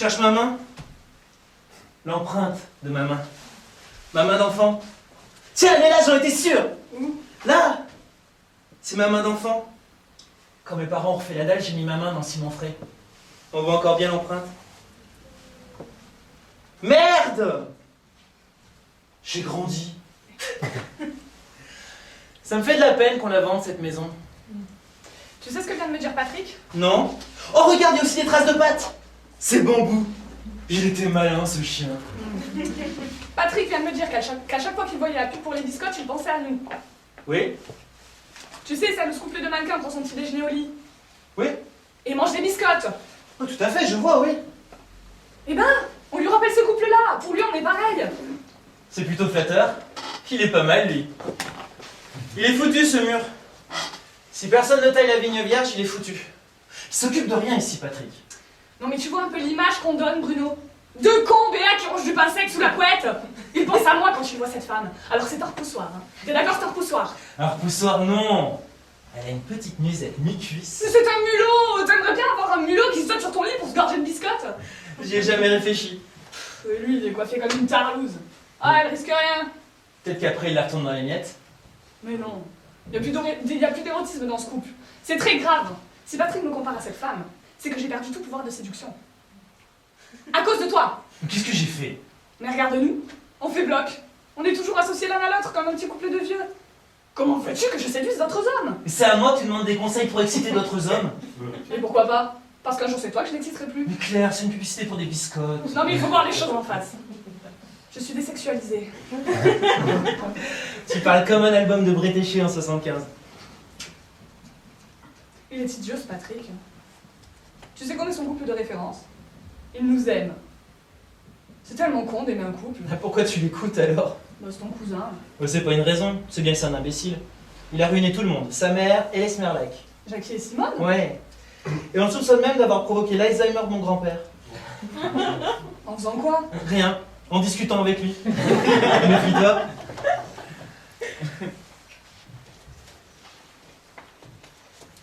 cherches ma main? L'empreinte de ma main. Ma main d'enfant. Tiens, elle est là, j'en étais sûr! Là! C'est ma main d'enfant. Quand mes parents ont refait la dalle, j'ai mis ma main dans le ciment frais. On voit encore bien l'empreinte. Merde! J'ai grandi. Ça me fait de la peine qu'on la vende, cette maison. Tu sais ce que vient de me dire Patrick? Non? Oh, regarde, il y a aussi des traces de pattes! C'est Bambou. Il était malin, ce chien. Patrick vient de me dire qu'à chaque fois qu'il voyait la pub pour les biscottes, il pensait à nous. Oui? Tu sais, ça nous couple de mannequins pour son petit déjeuner au lit. Oui? Et il mange des biscottes. Oh, tout à fait, je vois, oui. Eh ben, on lui rappelle ce couple-là. Pour lui, on est pareil. C'est plutôt flatteur. Il est pas mal, lui. Il est foutu, ce mur. Si personne ne taille la vigne vierge, il est foutu. Il s'occupe de rien ici, Patrick. Non mais tu vois un peu l'image qu'on donne, Bruno. Deux cons béats qui rongent du pain sec sous la couette. Il pense à moi quand il voit cette femme. Alors c'est un repoussoir. Hein. T'es d'accord, c'est un repoussoir? Un repoussoir, non. Elle a une petite musette mi-cuisse. C'est un mulot. T'aimerais bien avoir un mulot qui saute sur ton lit pour se gorger de biscottes? J'y ai jamais réfléchi. Et lui, il est coiffé comme une tarlouse. Ah, elle risque rien. Peut-être qu'après, il la retourne dans les miettes. Mais non. Il n'y a plus d'érotisme dans ce couple. C'est très grave. Si Patrick me compare à cette femme, c'est que j'ai perdu tout pouvoir de séduction. À cause de toi. Qu'est-ce que j'ai fait? Mais regarde-nous, on fait bloc. On est toujours associés l'un à l'autre comme un petit couple de vieux. Comment veux-tu que je séduise d'autres hommes? C'est à moi que tu demandes des conseils pour exciter d'autres hommes? Et pourquoi pas? Parce qu'un jour c'est toi que je n'exciterai plus. Mais Claire, c'est une publicité pour des biscottes. Non mais il faut voir les choses en face. Je suis désexualisée. Tu parles comme un album de Bretéché en 75. Il est idiot ce Patrick. Tu sais qu'on est son couple de référence. Il nous aime. C'est tellement con d'aimer un couple. Ah, pourquoi tu l'écoutes alors? Bah, c'est ton cousin. Oh, c'est pas une raison, c'est bien que c'est un imbécile. Il a ruiné tout le monde, sa mère et les Smerlak. Jackie et Simone. Ouais. Et on le soupçonne même d'avoir provoqué l'Alzheimer de mon grand-père. En faisant quoi? Rien, en discutant avec lui. Méfie-toi.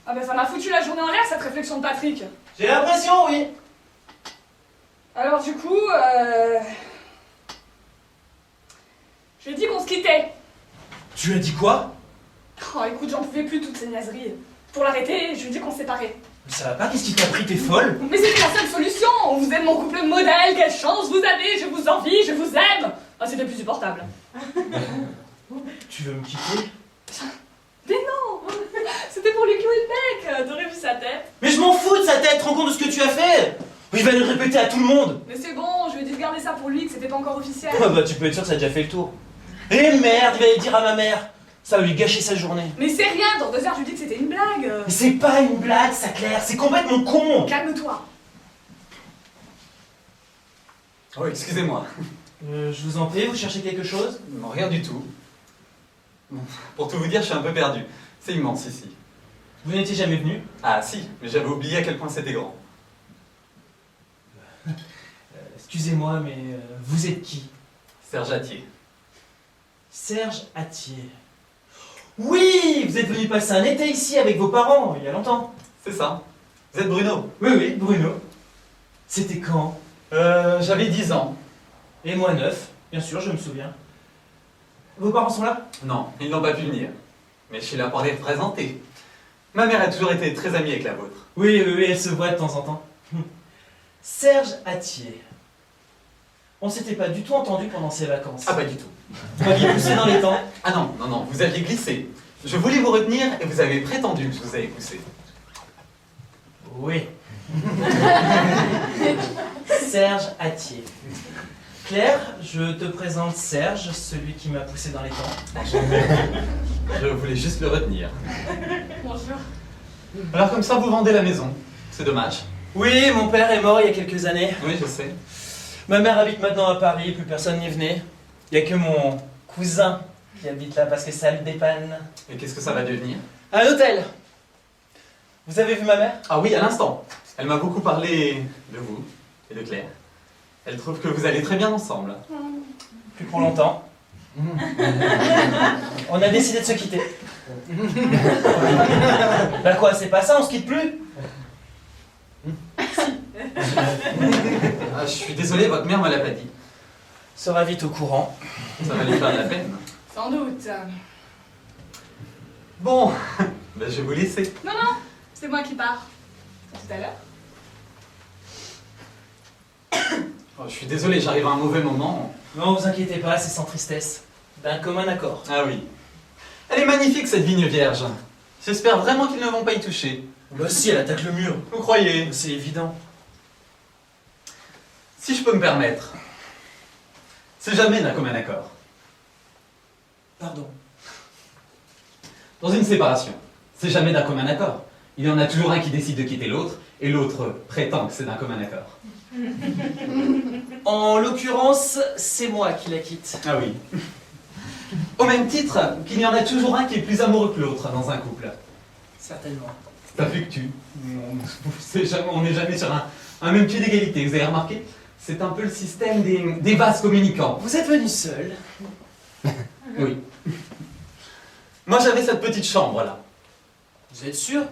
Ah bah ça m'a foutu la journée en l'air cette réflexion de Patrick. J'ai l'impression, oui. Alors du coup, je lui ai dit qu'on se quittait. Tu as dit quoi? Oh écoute, j'en pouvais plus toutes ces niaiseries. Pour l'arrêter, je lui ai dit qu'on se séparait. Mais ça va pas, qu'est-ce qui t'a pris, t'es folle? Mais c'était la seule solution. Vous êtes mon couple modèle, quelle chance vous avez, je vous envie, je vous aime. Ah c'était plus supportable. Tu veux me quitter? Mais non. C'était pour lui clouer le bec. T'aurais vu sa tête? Mais je m'en fous de sa tête, rends compte de ce que tu as fait! Il va le répéter à tout le monde! Mais c'est bon, je lui ai dit de garder ça pour lui, que c'était pas encore officiel. Ah bah tu peux être sûr que ça a déjà fait le tour. Eh merde, il va aller dire à ma mère! Ça va lui gâcher sa journée. Mais c'est rien, dans 2 heures je lui dis que c'était une blague. Mais c'est pas une blague, ça Claire, c'est complètement con! Calme-toi. Oh, excusez-moi. Je vous en prie, vous cherchez quelque chose? Non, rien du tout. Bon, pour tout vous dire, je suis un peu perdu. C'est immense ici. Vous n'étiez jamais venu? Ah si, mais j'avais oublié à quel point c'était grand. Excusez-moi, mais vous êtes qui? Serge Attier. Serge Attier. Oui, vous êtes venu passer un été ici avec vos parents, il y a longtemps. C'est ça. Vous êtes Bruno? Oui, oui, Bruno. C'était quand? J'avais 10 ans. Et moi 9, bien sûr, je me souviens. Vos parents sont là? Non, ils n'ont pas pu venir. Mais je suis là pour les représenter. Ma mère a toujours été très amie avec la vôtre. Oui, oui, oui, elle se voit de temps en temps. Serge Attier. On s'était pas du tout entendu pendant ces vacances. Ah, pas du tout. Vous m'aviez poussé dans les temps. Ah non, non, non, vous aviez glissé. Je voulais vous retenir et vous avez prétendu que je vous avais poussé. Oui. Serge Attier. Claire, je te présente Serge, celui qui m'a poussé dans les temps. Je voulais juste le retenir. Bonjour. Alors comme ça, vous vendez la maison. C'est dommage. Oui, mon père est mort il y a quelques années. Oui, je sais. Ma mère habite maintenant à Paris, plus personne n'y venait. Il n'y a que mon cousin qui habite là parce que ça le dépanne. Et qu'est-ce que ça va devenir? Un hôtel. Vous avez vu ma mère? Ah oui, à l'instant. Elle m'a beaucoup parlé de vous et de Claire. Elle trouve que vous allez très bien ensemble. Plus pour longtemps. On a décidé de se quitter. Bah quoi, c'est pas ça, on se quitte plus? Ah, je suis désolé, votre mère me l'a pas dit. Sera vite au courant. Ça va lui faire de la peine. Sans doute. Bon, ben, je vais vous laisser. Non, non, c'est moi qui pars. À tout à l'heure. Oh, je suis désolé, j'arrive à un mauvais moment. Non, vous inquiétez pas, c'est sans tristesse. D'un commun accord. Ah oui. Elle est magnifique, cette vigne vierge. J'espère vraiment qu'ils ne vont pas y toucher. Bah si, elle attaque le mur. Vous croyez? C'est évident. Si je peux me permettre. C'est jamais d'un commun accord. Pardon. Dans une séparation, c'est jamais d'un commun accord. Il y en a toujours un qui décide de quitter l'autre, et l'autre prétend que c'est d'un commun accord. En l'occurrence, c'est moi qui la quitte. Ah oui. Au même titre qu'il y en a toujours un qui est plus amoureux que l'autre dans un couple. Certainement. Ça fluctue. On n'est jamais sur un même pied d'égalité, vous avez remarqué? C'est un peu le système des vases communicants. Vous êtes venu seul. Oui. Moi j'avais cette petite chambre là. Vous êtes sûr?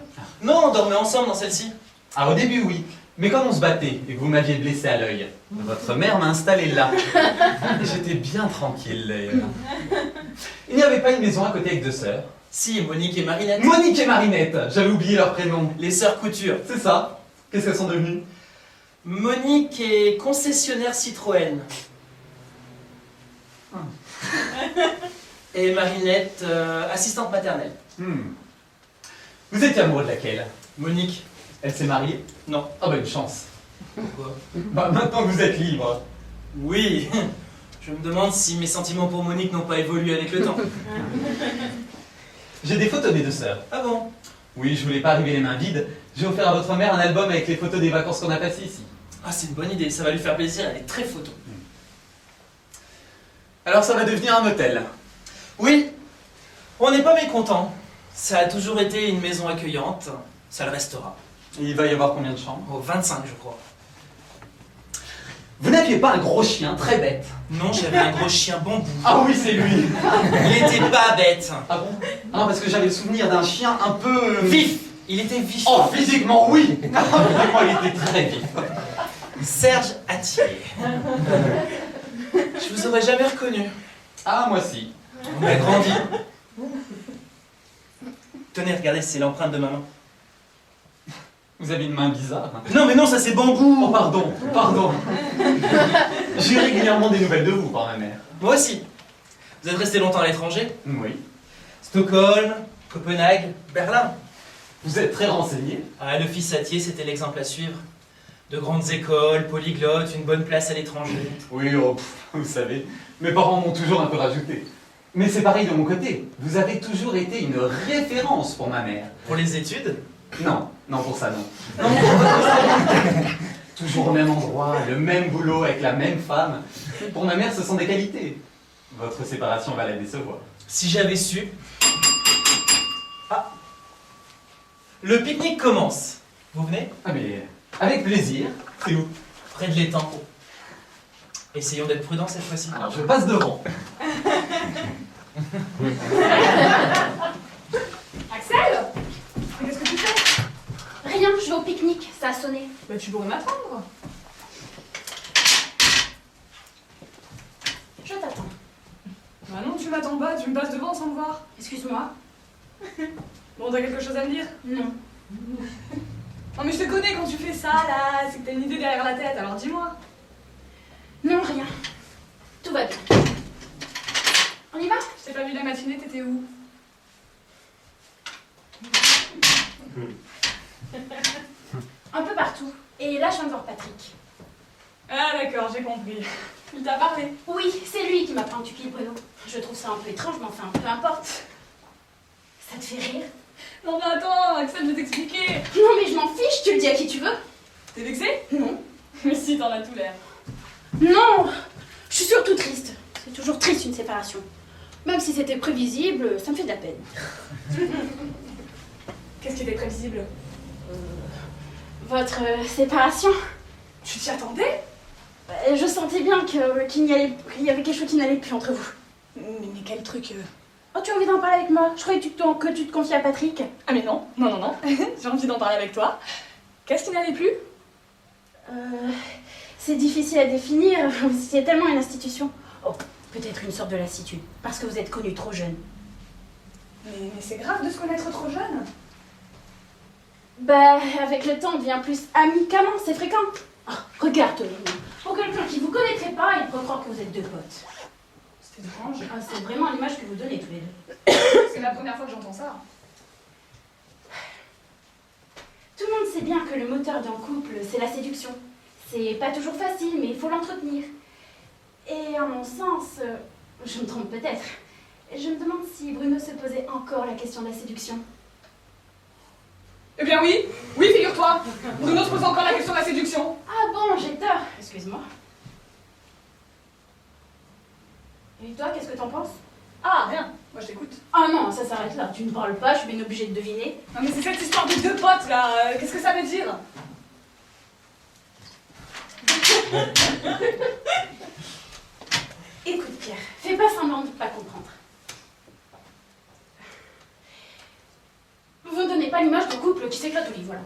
Non, on dormait ensemble dans celle-ci. Ah, au début oui, mais comme on se battait et que vous m'aviez blessé à l'œil, votre mère m'a installé là. Et j'étais bien tranquille d'ailleurs. Il n'y avait pas une maison à côté avec deux sœurs. Si, Monique et Marinette. Monique et Marinette, j'avais oublié leur prénom. Les sœurs Couture. C'est ça. Qu'est-ce qu'elles sont devenues? Monique est concessionnaire Citroën. Et Marinette, assistante maternelle. Vous étiez amoureux de laquelle? Monique. Elle s'est mariée? Non. Ah bah une chance. Pourquoi? Bah maintenant que vous êtes libre. Oui. Je me demande si mes sentiments pour Monique n'ont pas évolué avec le temps. J'ai des photos des deux sœurs. Ah bon? Oui, je voulais pas arriver les mains vides. J'ai offert à votre mère un album avec les photos des vacances qu'on a passées ici. Ah, c'est une bonne idée, ça va lui faire plaisir, elle est très photo. Alors ça va devenir un hôtel. Oui, on n'est pas mécontent. Ça a toujours été une maison accueillante, ça le restera. Il va y avoir combien de chambres? Oh, 25 je crois. Vous n'aviez pas un gros chien très bête? Non, j'avais un gros chien bambou. Ah oui, c'est lui. Il était pas bête. Ah bon? Ah non, parce que j'avais le souvenir d'un chien un peu... Vif. Il était vif. Oh, physiquement, oui. Physiquement, il était très vif. Serge Attier. Je vous aurais jamais reconnu. Ah, moi si. On a grandi. Tenez, regardez, c'est l'empreinte de ma main. Vous avez une main bizarre. Non mais non, ça c'est bambou. Oh, pardon, pardon. J'ai régulièrement des nouvelles de vous par ma mère. Moi aussi. Vous êtes resté longtemps à l'étranger? Oui. Stockholm, Copenhague, Berlin. Vous êtes très renseigné. Ah, le fils Attier, c'était l'exemple à suivre. De grandes écoles, polyglottes, une bonne place à l'étranger. Oui, oh, vous savez, mes parents m'ont toujours un peu rajouté. Mais c'est pareil de mon côté. Vous avez toujours été une référence pour ma mère. Pour les études? Non, non pour ça non. Non, pour votre stabilité. Toujours au même endroit, le même boulot avec la même femme. Pour ma mère, ce sont des qualités. Votre séparation va la décevoir. Si j'avais su... Ah. Le pique-nique commence. Vous venez? Ah mais, avec plaisir. C'est où? Près de l'étang. Essayons d'être prudents cette fois-ci. Alors je passe devant. Axel? Qu'est-ce que tu fais? Rien, je vais au pique-nique, ça a sonné. Bah tu pourrais m'attendre. Je t'attends. Bah non, tu m'attends pas, tu me passes devant sans me voir. Excuse-moi. Bon, t'as quelque chose à me dire? Non. Non mais je te connais quand tu fais ça là, c'est que t'as une idée derrière la tête, alors dis-moi. Non, rien. Tout va bien. On y va? Je t'ai pas vu la matinée, t'étais où? Un peu partout. Et là, je viens de voir Patrick. Ah d'accord, j'ai compris. Il t'a parlé. Oui, c'est lui qui m'a peint du Bruno. Je trouve ça un peu étrange, mais enfin, peu importe. Ça te fait rire? Non mais attends, Axel, je vais t'expliquer. Non, mais je m'en fiche, tu le dis à qui tu veux. T'es vexé? Non. Mais si, t'en as tout l'air. Non, je suis surtout triste. C'est toujours triste une séparation. Même si c'était prévisible, ça me fait de la peine. Qu'est-ce qui était prévisible? Votre séparation? Tu t'y attendais? Je sentais bien qu'il y avait quelque chose qui n'allait plus entre vous. Mais quel truc Oh, tu as envie d'en parler avec moi? Je croyais que tu te confiais à Patrick. Ah mais non, non, non, non. J'ai envie d'en parler avec toi. Qu'est-ce qui n'allait plus? C'est difficile à définir, vous étiez tellement une institution. Oh, peut-être une sorte de lassitude, parce que vous êtes connu trop jeune. Mais c'est grave de se connaître trop jeune. Bah, avec le temps, on devient plus amis qu'amants, c'est fréquent. Oh, regarde, Tony. Pour quelqu'un qui vous connaîtrait pas, il pourrait croire que vous êtes deux potes. C'est étrange. Ah, c'est vraiment l'image que vous donnez tous les deux. C'est la première fois que j'entends ça. Tout le monde sait bien que le moteur d'un couple, c'est la séduction. C'est pas toujours facile, mais il faut l'entretenir. Et à mon sens, je me trompe peut-être, je me demande si Bruno se posait encore la question de la séduction. Eh bien oui, oui, figure-toi. Bruno se pose encore la question de la séduction. Ah bon, j'ai tort. Excuse-moi. Et toi, qu'est-ce que t'en penses? Ah, rien. Moi, je t'écoute. Ah non, ça s'arrête là. Tu ne parles pas, je suis bien obligée de deviner. Non, mais c'est cette histoire de deux potes, là. Qu'est-ce que ça veut dire? Écoute, Pierre, fais pas semblant de pas comprendre. Vous ne donnez pas l'image d'un couple qui s'éclate au lit, voilà.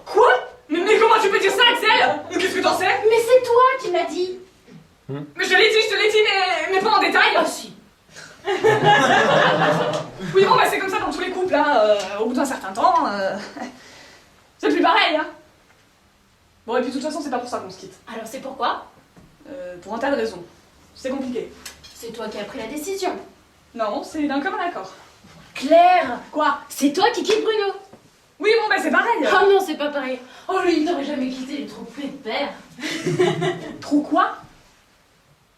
Quoi? Mais comment tu peux dire ça, Axel? Qu'est-ce que t'en sais? Mais c'est toi qui l'as dit. Mais je te l'ai dit, mais pas en détail. Ah si. Oui, bon, bah c'est comme ça dans tous les couples, hein. Au bout d'un certain temps, c'est plus pareil, hein. Bon, et puis de toute façon, c'est pas pour ça qu'on se quitte. Alors c'est pourquoi? Pour un tas de raisons. C'est compliqué. C'est toi qui as pris la décision. Non, c'est d'un commun accord. Claire, Quoi? c'est toi qui quittes Bruno. Oui, bon, bah c'est pareil. Oh non, c'est pas pareil. Oh lui, il t'aurait jamais quitté, il est trop pépère. Trop quoi?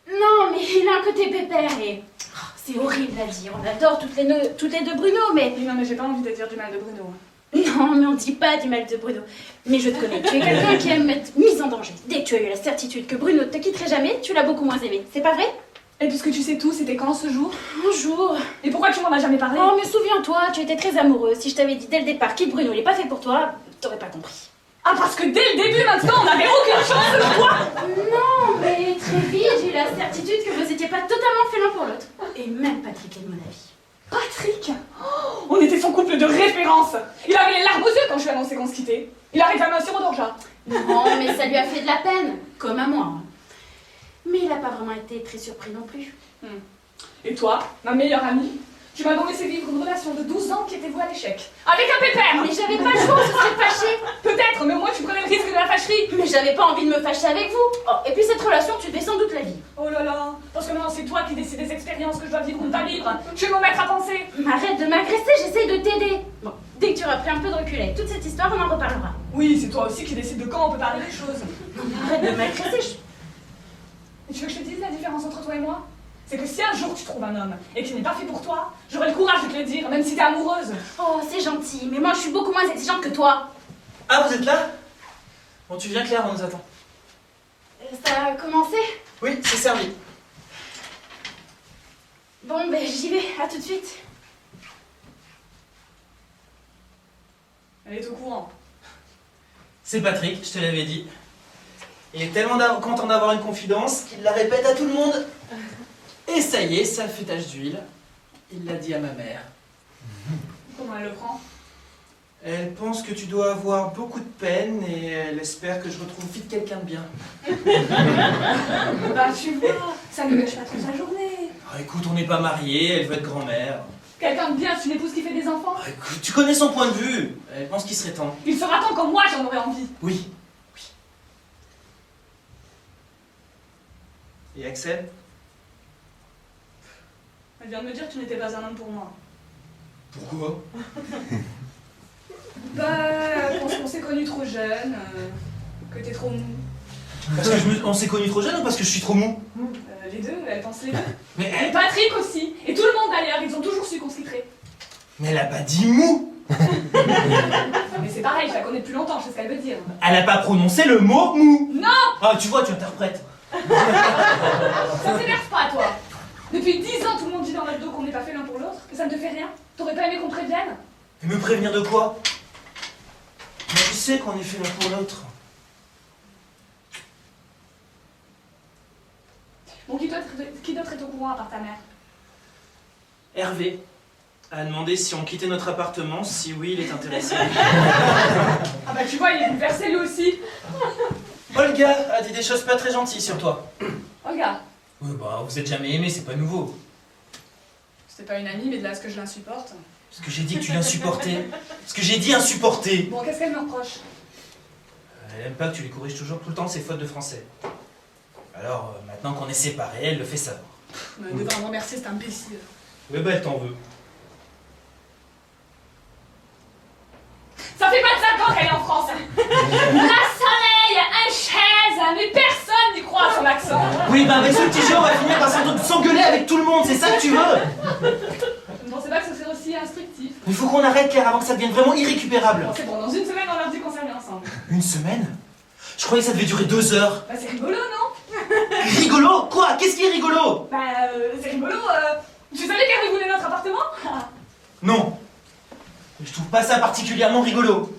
Non, mais il a un côté pépère et... oh, c'est horrible à dire, on adore toutes les deux Bruno, mais... Oui, non, mais j'ai pas envie de dire du mal de Bruno. Non, mais on dit pas du mal de Bruno. Mais je te connais, tu es quelqu'un qui aime être mise en danger. Dès que tu as eu la certitude que Bruno ne te quitterait jamais, tu l'as beaucoup moins aimé. C'est pas vrai? Et puisque tu sais tout, c'était quand ce jour? Un jour... Et pourquoi tu m'en as jamais parlé? Oh, mais souviens-toi, tu étais très amoureuse. Si je t'avais dit dès le départ quitte Bruno, il est pas fait pour toi, t'aurais pas compris. Ah, parce que dès le début, maintenant, on n'avait aucune chance selon toi. Non, mais très vite, j'ai eu la certitude que vous étiez pas totalement fait l'un pour l'autre. Et même Patrick est de mon avis. Patrick, oh, on était son couple de référence. Il avait les larmes aux yeux quand je lui ai annoncé qu'on se quittait. Il a réclamé un sirop d'orgeat. Non, mais ça lui a fait de la peine, comme à moi. Mais il a pas vraiment été très surpris non plus. Et toi, ma meilleure amie, tu m'as donc laissé vivre une relation de 12 ans qui était vouée à l'échec. Avec un pépère. Mais j'avais pas le choix, on se serait fâché. Peut-être, mais au moins tu prenais le risque de la fâcherie. Mais j'avais pas envie de me fâcher avec vous. Oh, et puis cette relation, tu devais sans doute la vivre. Oh là là, parce que maintenant c'est toi qui décides des expériences que je dois vivre ou pas vivre. Je vais me mettre à penser. Arrête de m'agresser, j'essaye de t'aider. Bon, dès que tu auras pris un peu de recul avec toute cette histoire, on en reparlera. Oui, c'est toi aussi qui décides de quand on peut parler des choses. Non, mais arrête de m'agresser, Et tu veux que je te dise la différence entre toi et moi? C'est que si un jour tu trouves un homme et qu'il n'est pas fait pour toi, j'aurai le courage de te le dire, même si t'es amoureuse. Oh, c'est gentil, mais moi je suis beaucoup moins exigeante que toi. Ah, vous êtes là? Bon, tu viens, Claire, on nous attend. Ça a commencé? Oui, c'est servi. Bon, ben j'y vais, à tout de suite. Elle est au courant. C'est Patrick, je te l'avais dit. Il est tellement content d'avoir une confidence qu'il la répète à tout le monde. Et ça y est, ça fait tache d'huile. Il l'a dit à ma mère. Comment elle le prend? Elle pense que tu dois avoir beaucoup de peine et elle espère que je retrouve vite quelqu'un de bien. Bah tu vois, ça ne gâche pas trop sa journée. Ah, écoute, on n'est pas mariés, elle veut être grand-mère. Quelqu'un de bien, c'est une épouse qui fait des enfants. Ah, écoute, tu connais son point de vue. Elle pense qu'il serait temps. Il sera temps comme moi j'en aurais envie. Oui. Et Axel? Elle vient de me dire que tu n'étais pas un homme pour moi. Pourquoi? Bah, parce qu'on s'est connus trop jeunes, que t'es trop mou. Parce que on s'est connus trop jeune ou parce que je suis trop mou? Les deux, elle pense les deux. Mais Et Patrick aussi. Et tout le monde d'ailleurs, ils ont toujours su qu'on se quitterait. elle a pas dit mou! Mais c'est pareil, je la connais depuis longtemps, je sais ce qu'elle veut dire. Elle a pas prononcé le mot mou! Non! Ah, tu vois, tu interprètes. Ça t'énerve pas, toi. Depuis 10 ans, tout le monde dit dans notre dos qu'on n'est pas fait l'un pour l'autre, que ça ne te fait rien. T'aurais pas aimé qu'on prévienne? Et me prévenir de quoi? Mais je sais qu'on est fait l'un pour l'autre. Bon, qui d'autre est au courant à part ta mère? Hervé a demandé si on quittait notre appartement, si oui, il est intéressé. Ah bah tu vois, il est bouleversé lui aussi. Oh, Olga a dit des choses pas très gentilles sur toi. Olga, Oui, bah, vous êtes jamais aimé, c'est pas nouveau. c'était pas une amie, mais de là à ce que je l'insupporte. Parce que j'ai dit que tu l'insupportais. Parce que j'ai dit insupporter. Bon, qu'est-ce qu'elle me reproche? Elle aime pas que tu lui corriges toujours tout le temps ses fautes de français. Alors, maintenant qu'on est séparés, elle le fait savoir. Elle devrait me remercier, cet imbécile. Oui, bah, elle t'en veut. Ça fait 25 ans qu'elle est en France. La soleil, un chaise, mais personne n'y croit à son accent. Oui, bah, avec ce petit jeu, on va finir par s'engueuler avec tout le monde, c'est ça que tu veux? Je ne pensais pas que ce serait aussi instructif. Il faut qu'on arrête, Claire, avant que ça devienne vraiment irrécupérable. Bon, c'est bon, dans une semaine, on leur dit qu'on s'est mis ensemble. Une semaine? Je croyais que ça devait durer 2 heures. Bah, c'est rigolo, non? Rigolo? Quoi? Qu'est-ce qui est rigolo? Bah, c'est rigolo. Tu savais qu'elle voulait notre appartement? Non. Je trouve pas ça particulièrement rigolo.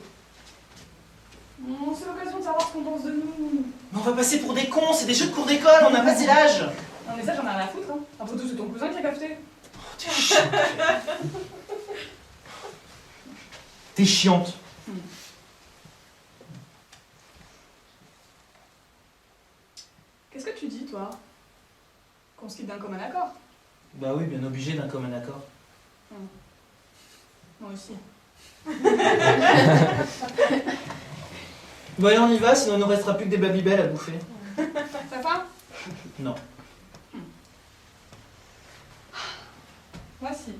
C'est l'occasion de savoir ce qu'on pense de nous. Mais on va passer pour des cons, c'est des jeux de cours d'école, on a passé l'âge. Non, mais ça, j'en ai rien à foutre, hein. Après tout, c'est ton cousin qui a capté. T'es chiante. T'es chiante. Qu'est-ce que tu dis, toi? Qu'on se quitte d'un commun accord? Bah oui, bien obligé d'un commun accord. Moi aussi. Bon allez, on y va, sinon il ne restera plus que des Babybel à bouffer. Ta femme? Non. Moi si.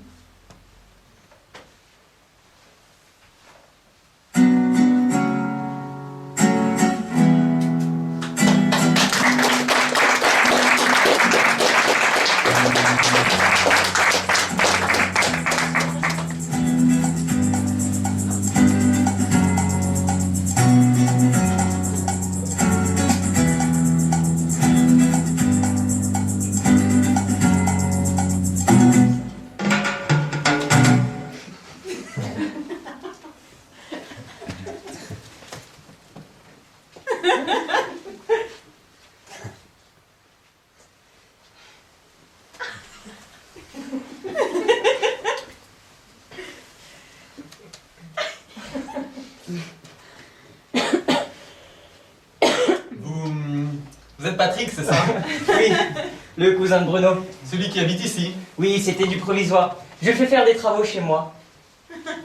Vous êtes Patrick, c'est ça? Oui, le cousin de Bruno. Celui qui habite ici. Oui, c'était du provisoire. Je fais faire des travaux chez moi.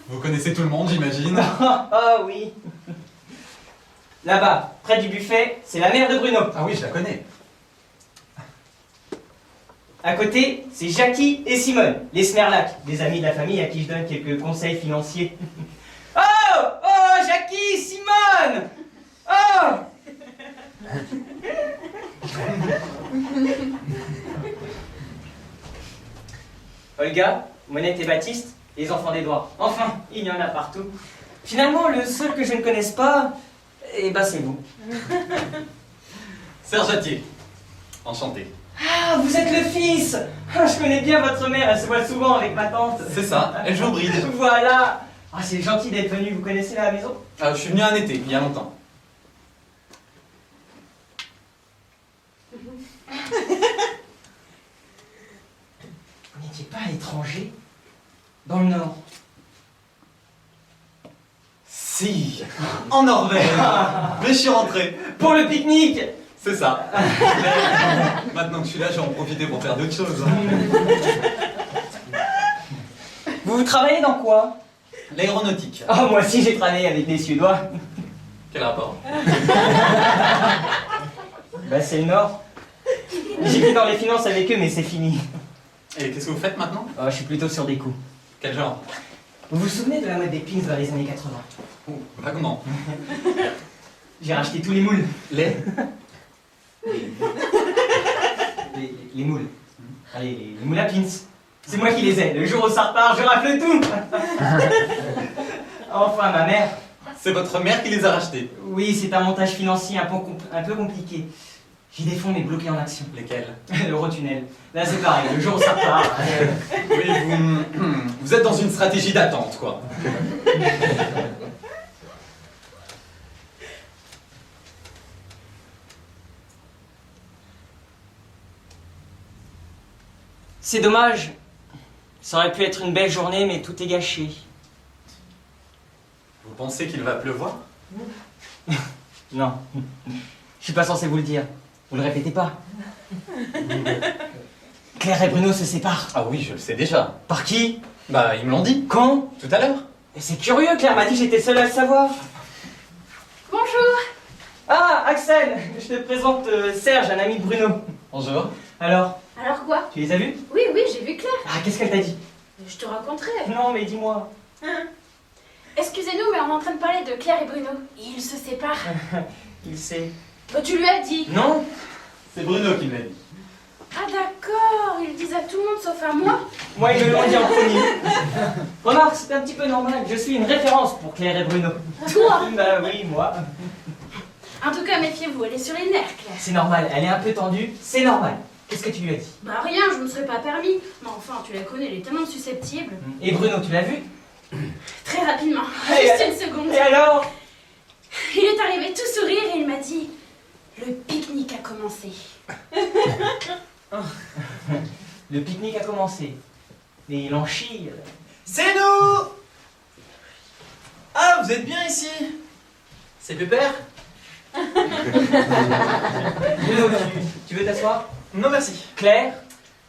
Vous connaissez tout le monde, j'imagine. Ah oui. Là-bas, près du buffet, c'est la mère de Bruno. Ah oui, je la connais. À côté, c'est Jackie et Simone, les Smerlac, des amis de la famille à qui je donne quelques conseils financiers. Oh! Oh, Jackie, Simone! Oh! Olga, Monette et Baptiste, les enfants d'Édouard. Enfin, il y en a partout. Finalement, le seul que je ne connaisse pas, eh ben c'est vous. Serge Attier. Enchanté. Ah, vous êtes le fils! Ah, je connais bien votre mère, elle se voit souvent avec ma tante. C'est ça, elle joue au bridge. Voilà! Ah, c'est gentil d'être venu, vous connaissez la maison? Ah, je suis venu un été, il y a longtemps. Vous n'étiez pas à l'étranger? Dans le Nord? Si, en Norvège. Mais je suis rentré. Pour le pique-nique! C'est ça. Mais maintenant que je suis là, je vais en profiter pour faire d'autres choses. Vous travaillez dans quoi? L'aéronautique. Ah, moi aussi j'ai travaillé avec des Suédois. Quel rapport? Bah, c'est le Nord. J'étais dans les finances avec eux, mais c'est fini. Et qu'est-ce que vous faites maintenant? Oh, je suis plutôt sur des coups. Quel genre? Vous vous souvenez de la mode des pins dans les années 80? Oh, vaguement. J'ai racheté tous les moules. Les? Les moules. Allez, les moules à pins. C'est moi qui les ai. Le jour où ça repart, je rafle tout. Enfin, ma mère. C'est votre mère qui les a rachetés. Oui, c'est un montage financier un peu compliqué. J'ai des fonds mais bloqués en action. Lesquels? L'Eurotunnel. Là, c'est pareil. Le jour où ça repart. Oui, vous êtes dans une stratégie d'attente, quoi. C'est dommage. Ça aurait pu être une belle journée, mais tout est gâché. Vous pensez qu'il va pleuvoir? Non. Je suis pas censé vous le dire. Vous le répétez pas. Claire et Bruno se séparent. Ah oui, je le sais déjà. Par qui? Bah, ils me l'ont dit. Quand? Tout à l'heure. Et c'est curieux, Claire m'a dit que j'étais seul à le savoir. Bonjour. Ah, Axel, je te présente Serge, un ami de Bruno. Bonjour. Alors, Alors quoi? tu les as vus? Oui, oui, j'ai vu Claire. Ah, qu'est-ce qu'elle t'a dit? Je te raconterai. Non, mais dis-moi. Excusez-nous, mais on est en train de parler de Claire et Bruno. Ils se séparent. Il sait. Bah, tu lui as dit. Non? C'est Bruno qui me l'a dit. Ah d'accord, ils le disent à tout le monde sauf à moi. Moi, ils me l'ont dit en premier. Remarque, c'est un petit peu normal. Je suis une référence pour Claire et Bruno. Toi. Bah oui, moi. En tout cas, méfiez-vous, elle est sur les nerfs, Claire. C'est normal, elle est un peu tendue, c'est normal. Qu'est-ce que tu lui as dit? Bah rien, je me serais pas permis. Mais enfin, tu la connais, elle est tellement susceptible. Et Bruno, tu l'as vu? Très rapidement, Et juste une seconde. Et alors? Il est arrivé tout sourire et il m'a dit « Le pique-nique a commencé. Le pique-nique a commencé. Mais il en chie. C'est nous! Ah, vous êtes bien ici? C'est Pépère? Bruno, tu veux t'asseoir? Non, merci. Claire,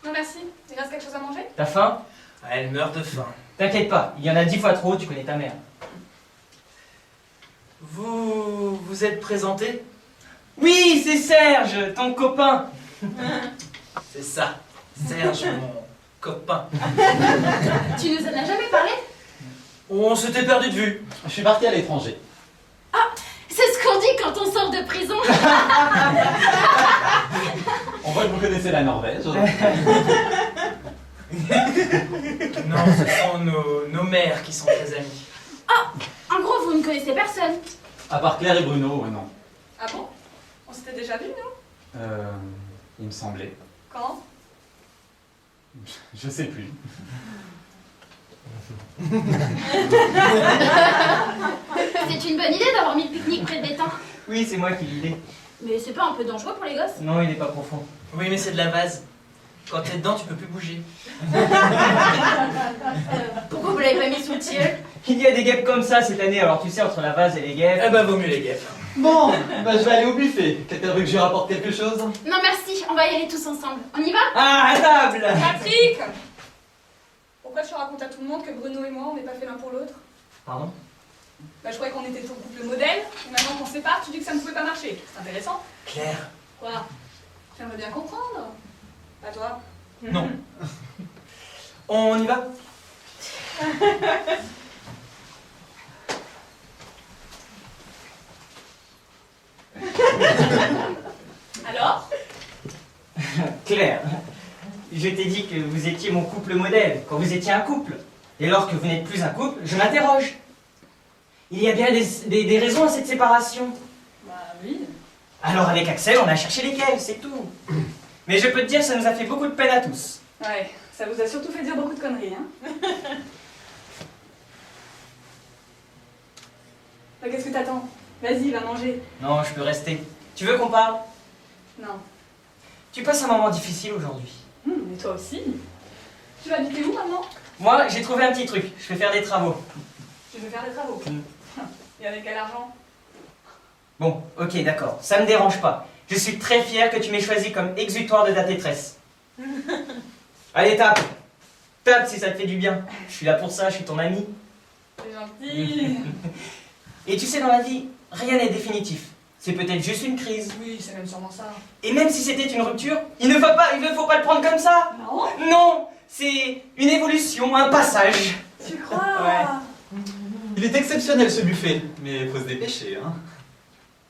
Non merci, il reste quelque chose à manger? t'as faim? Elle meurt de faim. T'inquiète pas, il y en a 10 fois trop, tu connais ta mère. Vous vous êtes présenté? Oui, c'est Serge, ton copain. C'est ça, Serge, mon copain. Tu nous en as jamais parlé? On s'était perdu de vue. Je suis parti à l'étranger. C'est ce qu'on dit quand on sort de prison. On voit que vous connaissez la Norvège. Non, ce sont nos mères qui sont très amies. En gros, vous ne connaissez personne. À part Claire et Bruno, ouais, non. Ah bon? On s'était déjà vus, nous? Il me semblait. Quand? Je sais plus. C'est une bonne idée d'avoir mis le pique-nique près de l'étang. Oui, c'est moi qui l'idée. Mais c'est pas un peu dangereux pour les gosses? Non, il est pas profond. Oui, mais c'est de la vase. Quand t'es dedans, tu peux plus bouger. Pourquoi vous l'avez pas mis sous le tilleul? Il y a des guêpes comme ça cette année, alors tu sais, entre la vase et les guêpes. Eh ben, vaut mieux les guêpes. Bon, bah je vais aller au buffet. Quelqu'un veut que je lui rapporte quelque chose? Non merci, on va y aller tous ensemble. On y va? Ah, à table! Patrick! Pourquoi tu racontes à tout le monde que Bruno et moi, on n'est pas fait l'un pour l'autre? Pardon? Bah je croyais qu'on était ton couple modèle, et maintenant qu'on se sépare, tu dis que ça ne pouvait pas marcher. C'est intéressant. Claire. Quoi? J'aimerais bien comprendre. Pas toi? Non. On y va? Alors? Claire, je t'ai dit que vous étiez mon couple modèle, quand vous étiez un couple. Et lors que vous n'êtes plus un couple, je m'interroge. Il y a bien des raisons à cette séparation. Bah oui. Alors avec Axel, on a cherché lesquelles, c'est tout. Mais je peux te dire, ça nous a fait beaucoup de peine à tous. Ouais, ça vous a surtout fait dire beaucoup de conneries, hein? Bah qu'est-ce que t'attends? Vas-y, va manger. Non, je peux rester. Tu veux qu'on parle? Non. Tu passes un moment difficile aujourd'hui. Mais toi aussi. Tu vas habiter où maintenant? Moi, j'ai trouvé un petit truc. Je vais faire des travaux. Tu veux faire des travaux. Et avec quel argent? Bon, ok, d'accord. Ça me dérange pas. Je suis très fier que tu m'aies choisi comme exutoire de ta détresse. Allez, tape. Tape si ça te fait du bien. Je suis là pour ça, je suis ton ami. C'est gentil. Et tu sais, dans la vie, rien n'est définitif. C'est peut-être juste une crise. Oui, c'est même sûrement ça. Et même si c'était une rupture, il ne faut pas le prendre comme ça. Non? Non, c'est une évolution, un passage. Tu crois? Il est exceptionnel ce buffet, mais faut se dépêcher, hein.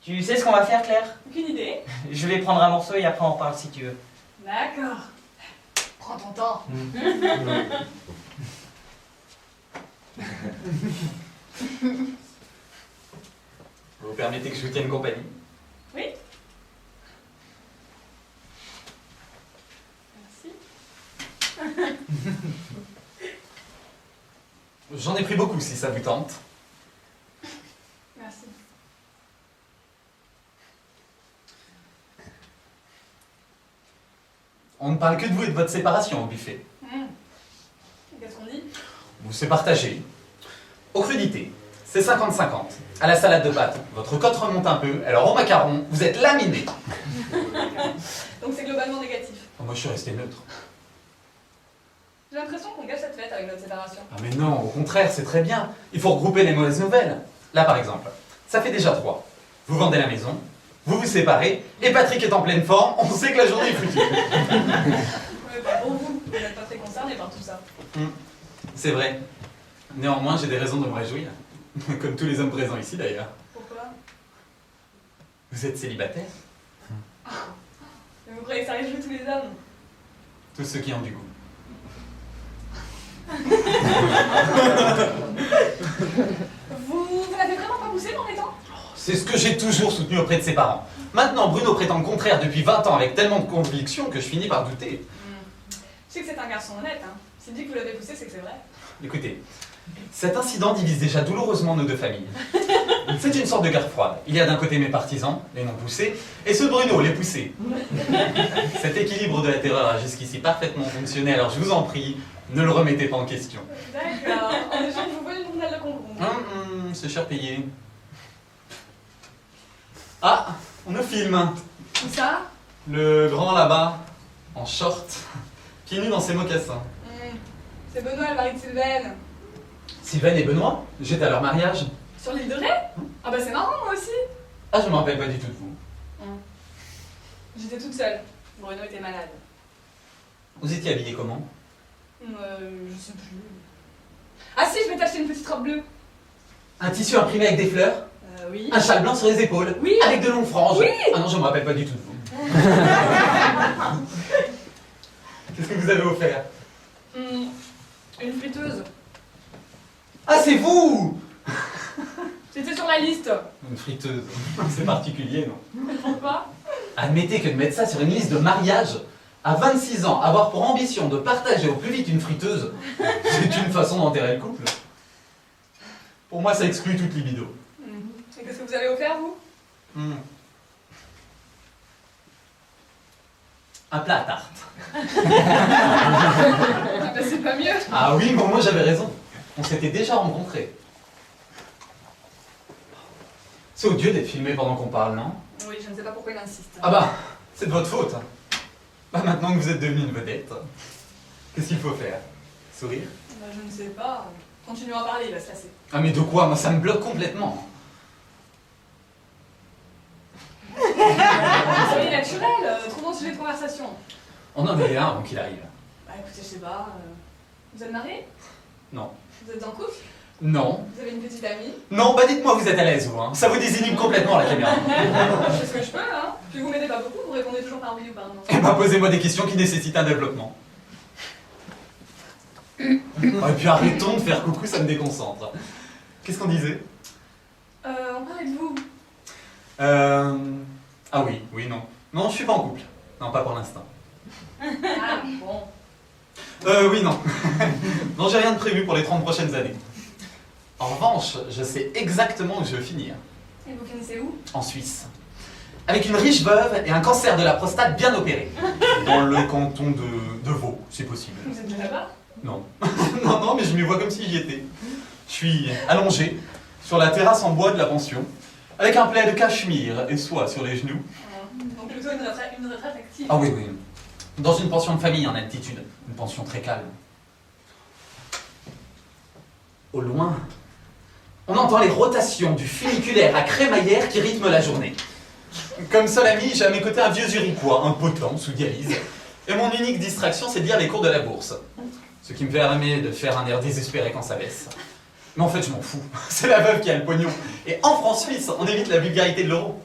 Tu sais ce qu'on va faire, Claire? Aucune idée. Je vais prendre un morceau et après on parle si tu veux. D'accord. Prends ton temps. Vous permettez que je vous tienne compagnie? Oui. Merci. J'en ai pris beaucoup si ça vous tente. Merci. On ne parle que de vous et de votre séparation au buffet. Et qu'est-ce qu'on dit? Vous c'est partagé. Aux crudités. C'est 50-50. À la salade de pâtes, votre cote remonte un peu, alors au macaron, vous êtes laminé. Donc c'est globalement négatif. Oh, moi, je suis resté neutre. J'ai l'impression qu'on gâche cette fête avec notre séparation. Ah mais non, au contraire, c'est très bien. Il faut regrouper les mauvaises nouvelles. Là, par exemple, ça fait déjà 3. Vous vendez la maison, vous vous séparez, et Patrick est en pleine forme, on sait que la journée est foutue. Ouais, bah, pour vous, vous n'êtes pas très concerné par tout ça. C'est vrai. Néanmoins, j'ai des raisons de me réjouir. Comme tous les hommes présents ici, d'ailleurs. Pourquoi? Vous êtes célibataire? Mais vous croyez que ça réjouit tous les hommes? Tous ceux qui ont du goût. Vous n'avez vraiment pas poussé dans les temps? C'est ce que j'ai toujours soutenu auprès de ses parents. Maintenant, Bruno prétend le contraire depuis 20 ans avec tellement de conviction que je finis par douter. Je sais que c'est un garçon honnête, hein. S'il dit que vous l'avez poussé, c'est que c'est vrai. Écoutez, cet incident divise déjà douloureusement nos deux familles. C'est une sorte de guerre froide. Il y a d'un côté mes partisans, les non poussés, et ceux de Bruno, les poussés. Cet équilibre de la terreur a jusqu'ici parfaitement fonctionné, alors je vous en prie, ne le remettez pas en question. D'accord. En échange, je vous veux une journal de concombre. C'est cher payé. Ah, on nous filme. Où ça? Le grand là-bas, en short, pieds nus dans ses mocassins. C'est Benoît, le mari de Sylvaine. Sylvaine et Benoît, j'étais à leur mariage. Sur l'île de Ré? Ah bah c'est marrant, moi aussi. Ah, je me rappelle pas du tout de vous. J'étais toute seule. Bruno était malade. Vous étiez habillé comment? Je sais plus. Ah si, je m'étais acheté une petite robe bleue. Un tissu imprimé avec des fleurs? Oui. Un châle blanc sur les épaules? Oui. Avec de longues franges? Oui. Ah non, je me rappelle pas du tout de vous. Qu'est-ce que vous avez offert? Une friteuse. Ah, c'est vous! J'étais sur la liste. Une friteuse. C'est particulier, non? Pourquoi? Admettez que de mettre ça sur une liste de mariage, à 26 ans, avoir pour ambition de partager au plus vite une friteuse, c'est une façon d'enterrer le couple. Pour moi, ça exclut toute libido. Et qu'est-ce que vous avez offert, vous? Un plat à tarte. Ah bah c'est pas mieux. Ah oui, mais moi j'avais raison. On s'était déjà rencontrés. C'est odieux d'être filmé pendant qu'on parle, non? Oui, je ne sais pas pourquoi il insiste. Ah bah, c'est de votre faute. Bah maintenant que vous êtes devenu une vedette, qu'est-ce qu'il faut faire? Sourire? Bah, je ne sais pas. Continuons à parler, il va se lasser. Ah mais de quoi? Moi ça me bloque complètement. Soyez naturel, trouvons un sujet de conversation. On en est un avant qu'il arrive. Bah écoutez, je sais pas. Vous êtes marié? Non. Vous êtes en couple? Non. Vous avez une petite amie? Non, bah dites-moi vous êtes à l'aise vous, hein. Ça vous désinhibe complètement la caméra. Je fais ce que je peux, hein. Puis vous m'aidez pas beaucoup, vous répondez toujours par oui ou par non. Eh ben posez-moi des questions qui nécessitent un développement. Oh, et puis arrêtons de faire coucou, ça me déconcentre. Qu'est-ce qu'on disait? On parlait de vous. Ah oui, oui, non. Non, je suis pas en couple. Non, pas pour l'instant. Ah, bon. Oui, non. Non, j'ai rien de prévu pour les 30 prochaines années. En revanche, je sais exactement où je veux finir. Et vous finissez où? En Suisse. Avec une riche veuve et un cancer de la prostate bien opéré. Dans le canton de Vaud, c'est possible. Vous êtes déjà là-bas? Non. Non, non, mais je m'y vois comme si j'y étais. Je suis allongé sur la terrasse en bois de la pension, avec un plaid de cachemire et soie sur les genoux. Donc plutôt une retraite active. Ah oui, oui. Dans une pension de famille en altitude. Une pension très calme. Au loin, on entend les rotations du funiculaire à crémaillère qui rythment la journée. Comme seul ami, j'ai à mes côtés un vieux Zurichois, impotent, sous dialyse. Et mon unique distraction, c'est de lire les cours de la bourse. Ce qui me permet de faire un air désespéré quand ça baisse. Mais en fait, je m'en fous. C'est la veuve qui a le pognon. Et en France suisse, on évite la vulgarité de l'euro.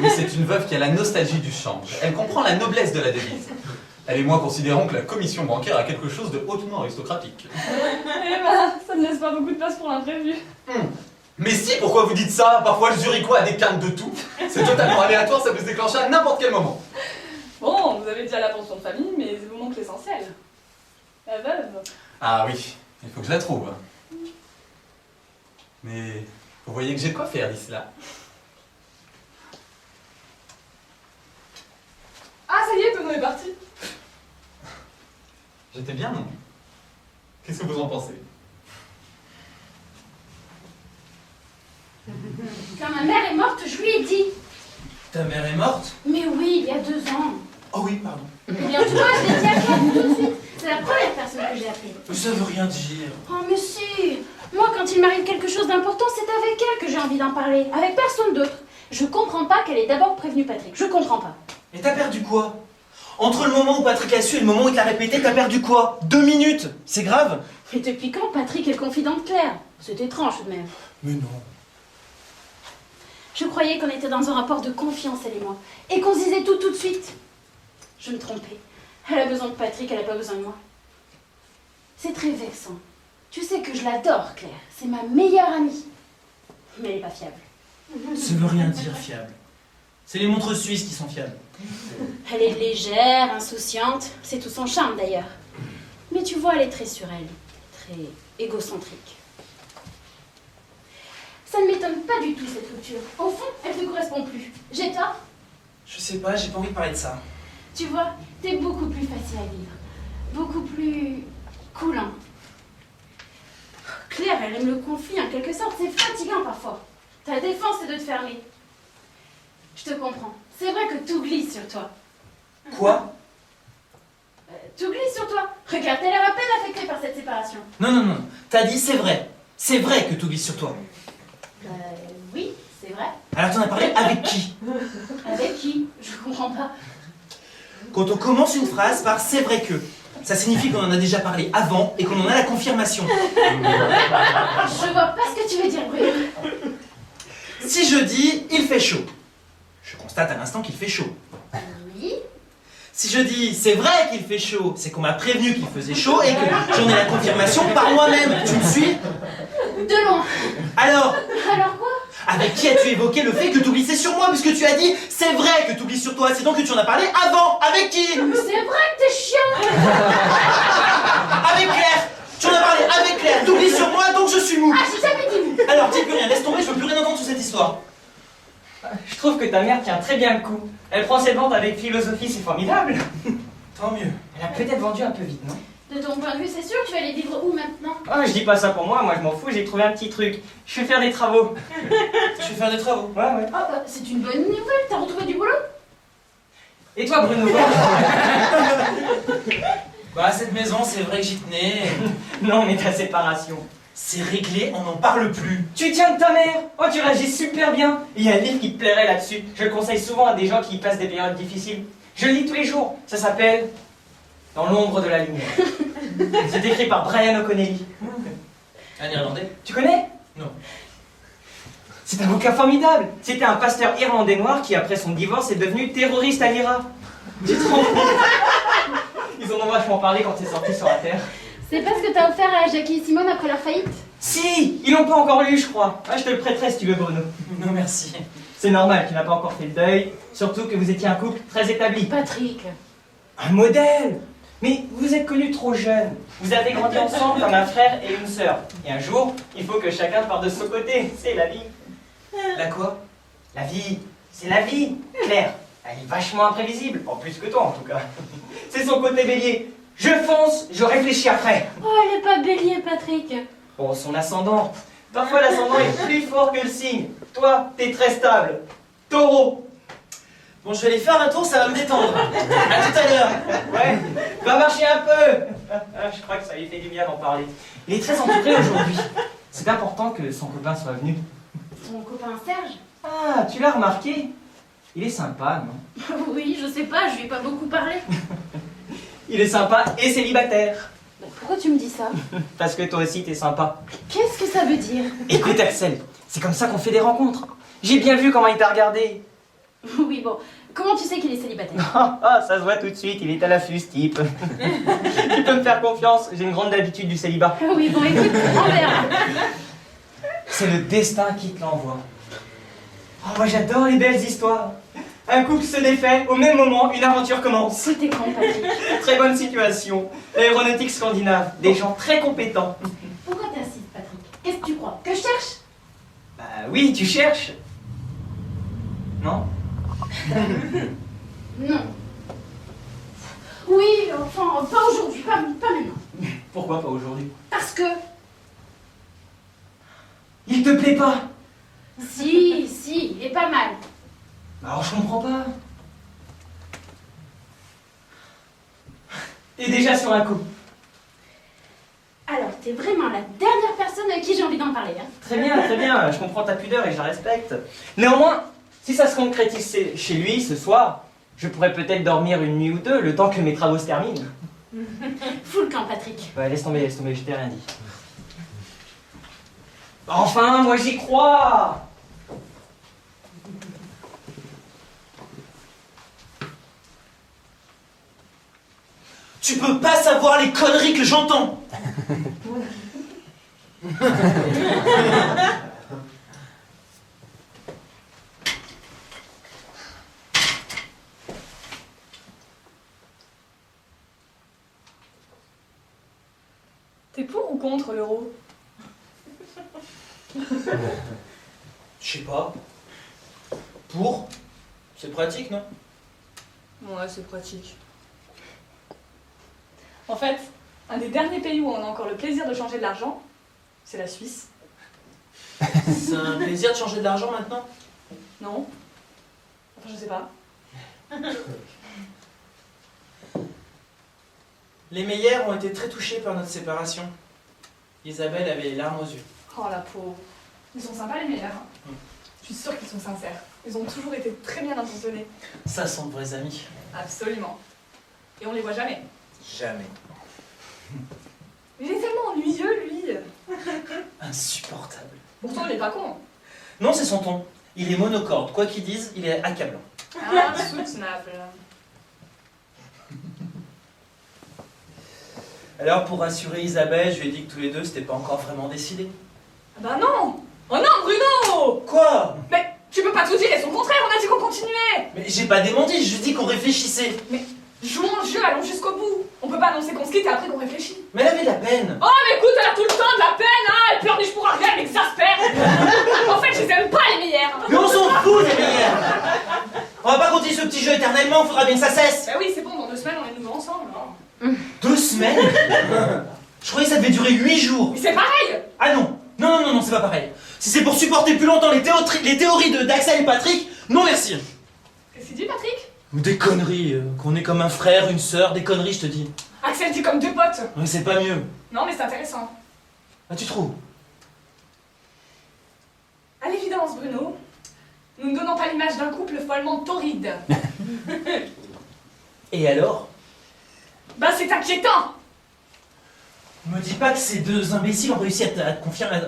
Mais c'est une veuve qui a la nostalgie du change. Elle comprend la noblesse de la devise. Elle et moi considérons que la commission bancaire a quelque chose de hautement aristocratique. Eh ben, ça ne laisse pas beaucoup de place pour l'imprévu. Mais si, pourquoi vous dites ça? Parfois, le Zurichois a des quintes de tout. C'est totalement aléatoire, ça peut se déclencher à n'importe quel moment. Bon, vous avez déjà la pension de famille, mais il vous manque l'essentiel. La veuve. Ah oui, il faut que je la trouve. Mais vous voyez que j'ai de quoi faire d'ici là. Ah, ça y est, Benoît est parti. J'étais bien, non? Qu'est-ce que vous en pensez? Quand ma mère est morte, je lui ai dit. Ta mère est morte? Mais oui, il y a 2 ans. Oh oui, pardon. Eh bien, tu vois, je l'ai dit à Claire tout de suite. C'est la première personne que j'ai appelée. Ça veut rien dire. Oh, mais si. Moi, quand il m'arrive quelque chose d'important, c'est avec elle que j'ai envie d'en parler. Avec personne d'autre. Je comprends pas qu'elle ait d'abord prévenu Patrick. Je comprends pas. Et t'as perdu quoi? Entre le moment où Patrick a su et le moment où il t'a répété, t'as perdu quoi? 2 minutes? C'est grave? Et depuis quand Patrick est le confident de Claire? C'est étrange tout de même. Mais non. Je croyais qu'on était dans un rapport de confiance, elle et moi. Et qu'on se disait tout de suite. Je me trompais. Elle a besoin de Patrick, elle n'a pas besoin de moi. C'est très vexant. Tu sais que je l'adore, Claire. C'est ma meilleure amie. Mais elle n'est pas fiable. Ça veut rien dire fiable. C'est les montres suisses qui sont fiables. Elle est légère, insouciante. C'est tout son charme d'ailleurs. Mais tu vois, elle est très sur elle. Très égocentrique. Ça ne m'étonne pas du tout cette rupture. Au fond, elle ne te correspond plus. J'ai tort? Je sais pas, j'ai pas envie de parler de ça. Tu vois, t'es beaucoup plus facile à vivre. Beaucoup plus coulant. Claire, elle aime le conflit en quelque sorte. C'est fatigant parfois. Ta défense, c'est de te fermer. Je te comprends. C'est vrai que tout glisse sur toi. Quoi? Tout glisse sur toi. Regarde, t'as l'air à peine affectée par cette séparation. Non, non, non. T'as dit c'est vrai. C'est vrai que tout glisse sur toi. Oui, c'est vrai. Alors t'en as parlé avec qui? Avec qui? Je comprends pas. Quand on commence une phrase par c'est vrai que, ça signifie qu'on en a déjà parlé avant et qu'on en a la confirmation. Je vois pas ce que tu veux dire, Bruno. Si je dis il fait chaud, je constate à l'instant qu'il fait chaud. Oui. Si je dis c'est vrai qu'il fait chaud, c'est qu'on m'a prévenu qu'il faisait chaud et que j'en ai la confirmation par moi-même. Tu me suis? De loin. Alors, Alors quoi? avec qui as-tu évoqué le fait que tout glissait sur moi? Puisque tu as dit c'est vrai que tout glisse sur toi, c'est donc que tu en as parlé avant. Avec qui? C'est vrai que t'es chiant. Avec Claire. Tu en as parlé avec Claire. Tout glisse sur moi, donc je suis mou. Ah, j'ai jamais dit vous. Alors dis plus rien, laisse tomber, je veux plus rien entendre sur cette histoire. Je trouve que ta mère tient très bien le coup. Elle prend ses ventes avec philosophie, c'est formidable. Tant mieux. Elle a peut-être vendu un peu vite, non? De ton point de vue, c'est sûr, tu vas aller vivre où maintenant? Ah, je dis pas ça pour moi je m'en fous, j'ai trouvé un petit truc. Je vais faire des travaux. Je vais faire des travaux. Ouais, ouais. Oh, bah, c'est une bonne nouvelle, t'as retrouvé du boulot? Et toi, Bruno? Bah cette maison, c'est vrai que j'y tenais. Non, mais ta séparation. C'est réglé, on n'en parle plus. Tu tiens de ta mère? Oh, tu réagis super bien. Il y a un livre qui te plairait là-dessus. Je le conseille souvent à des gens qui passent des périodes difficiles. Je le lis tous les jours. Ça s'appelle Dans l'ombre de la lumière. C'est écrit par Brian O'Connelly. Un Irlandais? Tu connais? Non. C'est un bouquin formidable. C'était un pasteur irlandais noir qui, après son divorce, est devenu terroriste à l'IRA. Tu te rends compte? Ils en ont vachement parlé quand c'est sorti sur la Terre. C'est pas ce que t'as offert à Jackie et Simone après leur faillite? Si, ils l'ont pas encore lu, je crois. Ah, je te le prêterai si tu veux, Bruno. Non merci. C'est normal, tu n'as pas encore fait le deuil. Surtout que vous étiez un couple très établi. Patrick. Un modèle. Mais vous êtes connus trop jeunes. Vous avez grandi ensemble comme un frère et une sœur. Et un jour, il faut que chacun parte de son côté. C'est la vie. La quoi? La vie, c'est la vie. Claire, elle est vachement imprévisible. En plus que toi, en tout cas. C'est son côté bélier. Je fonce, je réfléchis après. Oh, elle est pas bélier, Patrick. Bon, son ascendant. Parfois, l'ascendant est plus fort que le signe. Toi, t'es très stable. Taureau. Bon, je vais aller faire un tour, ça va me détendre. À tout à l'heure. Ouais, va marcher un peu. Je crois que ça lui fait du bien d'en parler. Il est très entouré aujourd'hui. C'est important que son copain soit venu. Ton copain Serge? Ah, tu l'as remarqué? Il est sympa, non? Oui, je sais pas, je lui ai pas beaucoup parlé. Il est sympa et célibataire. Bah, pourquoi tu me dis ça? Parce que toi aussi, t'es sympa. Qu'est-ce que ça veut dire? Écoute, Axel, c'est comme ça qu'on fait des rencontres. J'ai bien vu comment il t'a regardé. Oui, bon. Comment tu sais qu'il est célibataire? Ah, ça se voit tout de suite, il est à l'affût, ce type. Tu peux me faire confiance, j'ai une grande habitude du célibat. Oui, bon, écoute, on verra. C'est le destin qui te l'envoie. Oh, moi j'adore les belles histoires. Un couple se défait, au même moment, une aventure commence. C'était con, Patrick. Très bonne situation. Aéronautique scandinave, des gens très compétents. Pourquoi t'insistes, Patrick? Qu'est-ce que tu crois? Que je cherche? Bah oui, tu cherches. Non? Non. Oui, enfin, pas aujourd'hui, pas maintenant. Pourquoi pas aujourd'hui? Parce que... Il te plaît pas? Si, et pas mal. Alors je comprends pas. T'es déjà sur un coup. Alors, t'es vraiment la dernière personne à qui j'ai envie d'en parler. Hein. Très bien, je comprends ta pudeur et je la respecte. Néanmoins, si ça se concrétise chez lui ce soir, je pourrais peut-être dormir une nuit ou deux, le temps que mes travaux se terminent. Fous le camp, Patrick. Ouais, laisse tomber, je t'ai rien dit. Enfin, moi j'y crois. Tu peux pas savoir les conneries que j'entends. T'es pour ou contre l'euro? Je sais pas. Pour? C'est pratique, non? Ouais, c'est pratique. En fait, un des derniers pays où on a encore le plaisir de changer de l'argent, c'est la Suisse. C'est un plaisir de changer de l'argent maintenant? Non? Enfin, je sais pas. Les Meyer ont été très touchés par notre séparation. Isabelle avait les larmes aux yeux. Oh la pauvre. Ils sont sympas les meilleurs. Hein. Je suis sûre qu'ils sont sincères. Ils ont toujours été très bien intentionnés. Ça sont de vrais amis. Absolument. Et on les voit jamais. Jamais. Mais il est tellement ennuyeux, lui. Insupportable. Pourtant, il est pas con. Non, c'est son ton. Il est monocorde. Quoi qu'ils disent, il est accablant. Ah, soutenable. Alors, pour rassurer Isabelle, je lui ai dit que tous les deux, c'était pas encore vraiment décidé. Ah bah non. Oh non, Bruno. Quoi? Mais tu peux pas tout dire et son contraire, on a dit qu'on continuait. Mais j'ai pas démenti, je lui ai dit qu'on réfléchissait. Jouons le jeu, allons jusqu'au bout. On peut pas annoncer qu'on se quitte et après qu'on réfléchit. Mais elle avait de la peine. Oh mais écoute, elle a tout le temps de la peine, hein. Elle pleurniche pour rien, elle m'exaspère. En fait, je les aime pas les meilleurs. Mais on s'en fout des meilleurs. On va pas continuer ce petit jeu éternellement, faudra bien que ça cesse. Bah oui, c'est bon, dans 2 semaines, on est de nouveau ensemble. 2 semaines? Je croyais que ça devait durer 8 jours. Mais c'est pareil. Ah non. Non, c'est pas pareil. Si c'est pour supporter plus longtemps les théories d'Axel et Patrick, non merci. Qu'est-ce qu'il dit, Patrick? Des conneries, qu'on est comme un frère, une sœur, des conneries je te dis. Axel dit comme 2 potes. Mais c'est pas mieux. Non, mais c'est intéressant. Ah tu trouves? À l'évidence, Bruno, nous ne donnons pas l'image d'un couple follement torride. Et alors? Bah c'est inquiétant. Me dis pas que ces 2 imbéciles ont réussi à te confirmer.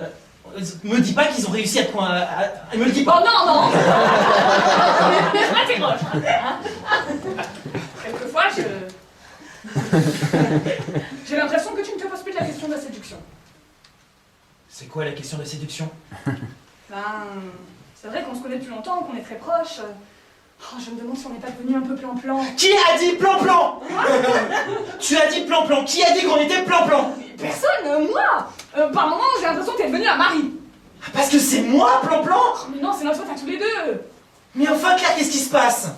Me dis pas qu'ils ont réussi à te. Me le dis Oh pas! non. Je m'interroge. Hein. Quelquefois, j'ai l'impression que tu ne te poses plus de la question de la séduction. C'est quoi la question de la séduction? Ben, c'est vrai qu'on se connaît depuis longtemps, qu'on est très proches. Oh, je me demande si on n'est pas devenu un peu plan-plan. Qui a dit plan-plan? Tu as dit plan-plan. Qui a dit qu'on était plan-plan? Personne, moi. Par moments, j'ai l'impression que t'es devenu un mari. Parce que c'est moi plan-plan? Mais non, c'est notre faute à tous les deux. Mais enfin Claire, qu'est-ce qui se passe?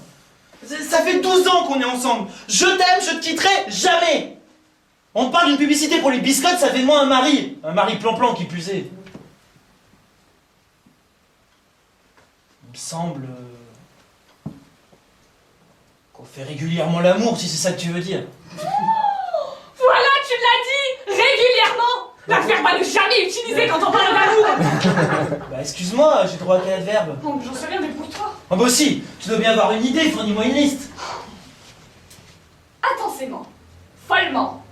Ça fait 12 ans qu'on est ensemble. Je t'aime, je te quitterai jamais. On te parle d'une publicité pour les biscottes, ça fait de moi un mari. Un mari plan-plan qui plus est. Il me semble qu'on fait régulièrement l'amour, si c'est ça que tu veux dire. Voilà, tu l'as dit. Régulièrement. La verbe à ne jamais utiliser quand on parle d'amour. Bah excuse-moi, j'ai droit à quel adverbe? Non, j'en sais rien, débrouille-toi. Ah bah aussi, tu dois bien avoir une idée, fournis-moi une liste. Intensément, follement,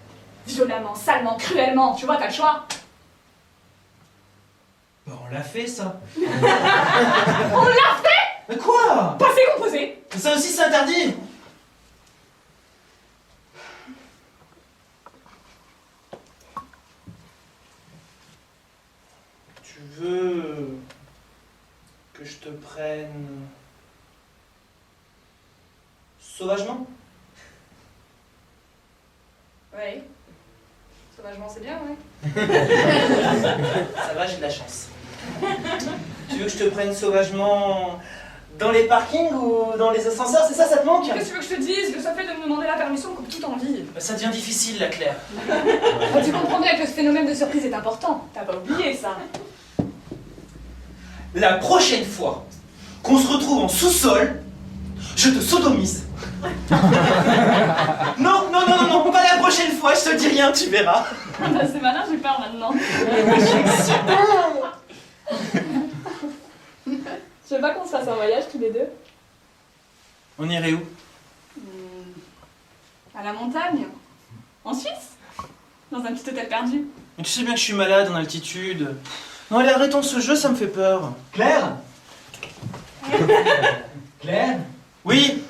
violemment, salement, cruellement, tu vois, t'as le choix. Bah on l'a fait ça. On l'a fait. Mais quoi? Passé composé. Ça aussi c'est interdit. Tu veux que je te prenne sauvagement? Oui. Sauvagement, c'est bien, ouais. Ça va, j'ai de la chance. Tu veux que je te prenne sauvagement dans les parkings ou dans les ascenseurs, c'est ça, ça te manque? Qu'est-ce que tu veux que je te dise? Le seul fait de me demander la permission coupe toute envie. Bah, ça devient difficile là, Claire. Tu comprends bien que ce phénomène de surprise est important. T'as pas oublié ça. la prochaine fois qu'on se retrouve en sous-sol, je te sodomise. Non, non, non, non, non, pas la prochaine fois, je te dis rien, tu verras. Ah bah c'est malin, j'ai peur maintenant. Je veux pas qu'on se fasse un voyage tous les deux. On irait où? À la montagne. En Suisse. Dans un petit hôtel perdu. Mais tu sais bien que je suis malade en altitude. Non, allez, arrêtons ce jeu, ça me fait peur. Claire Claire Oui,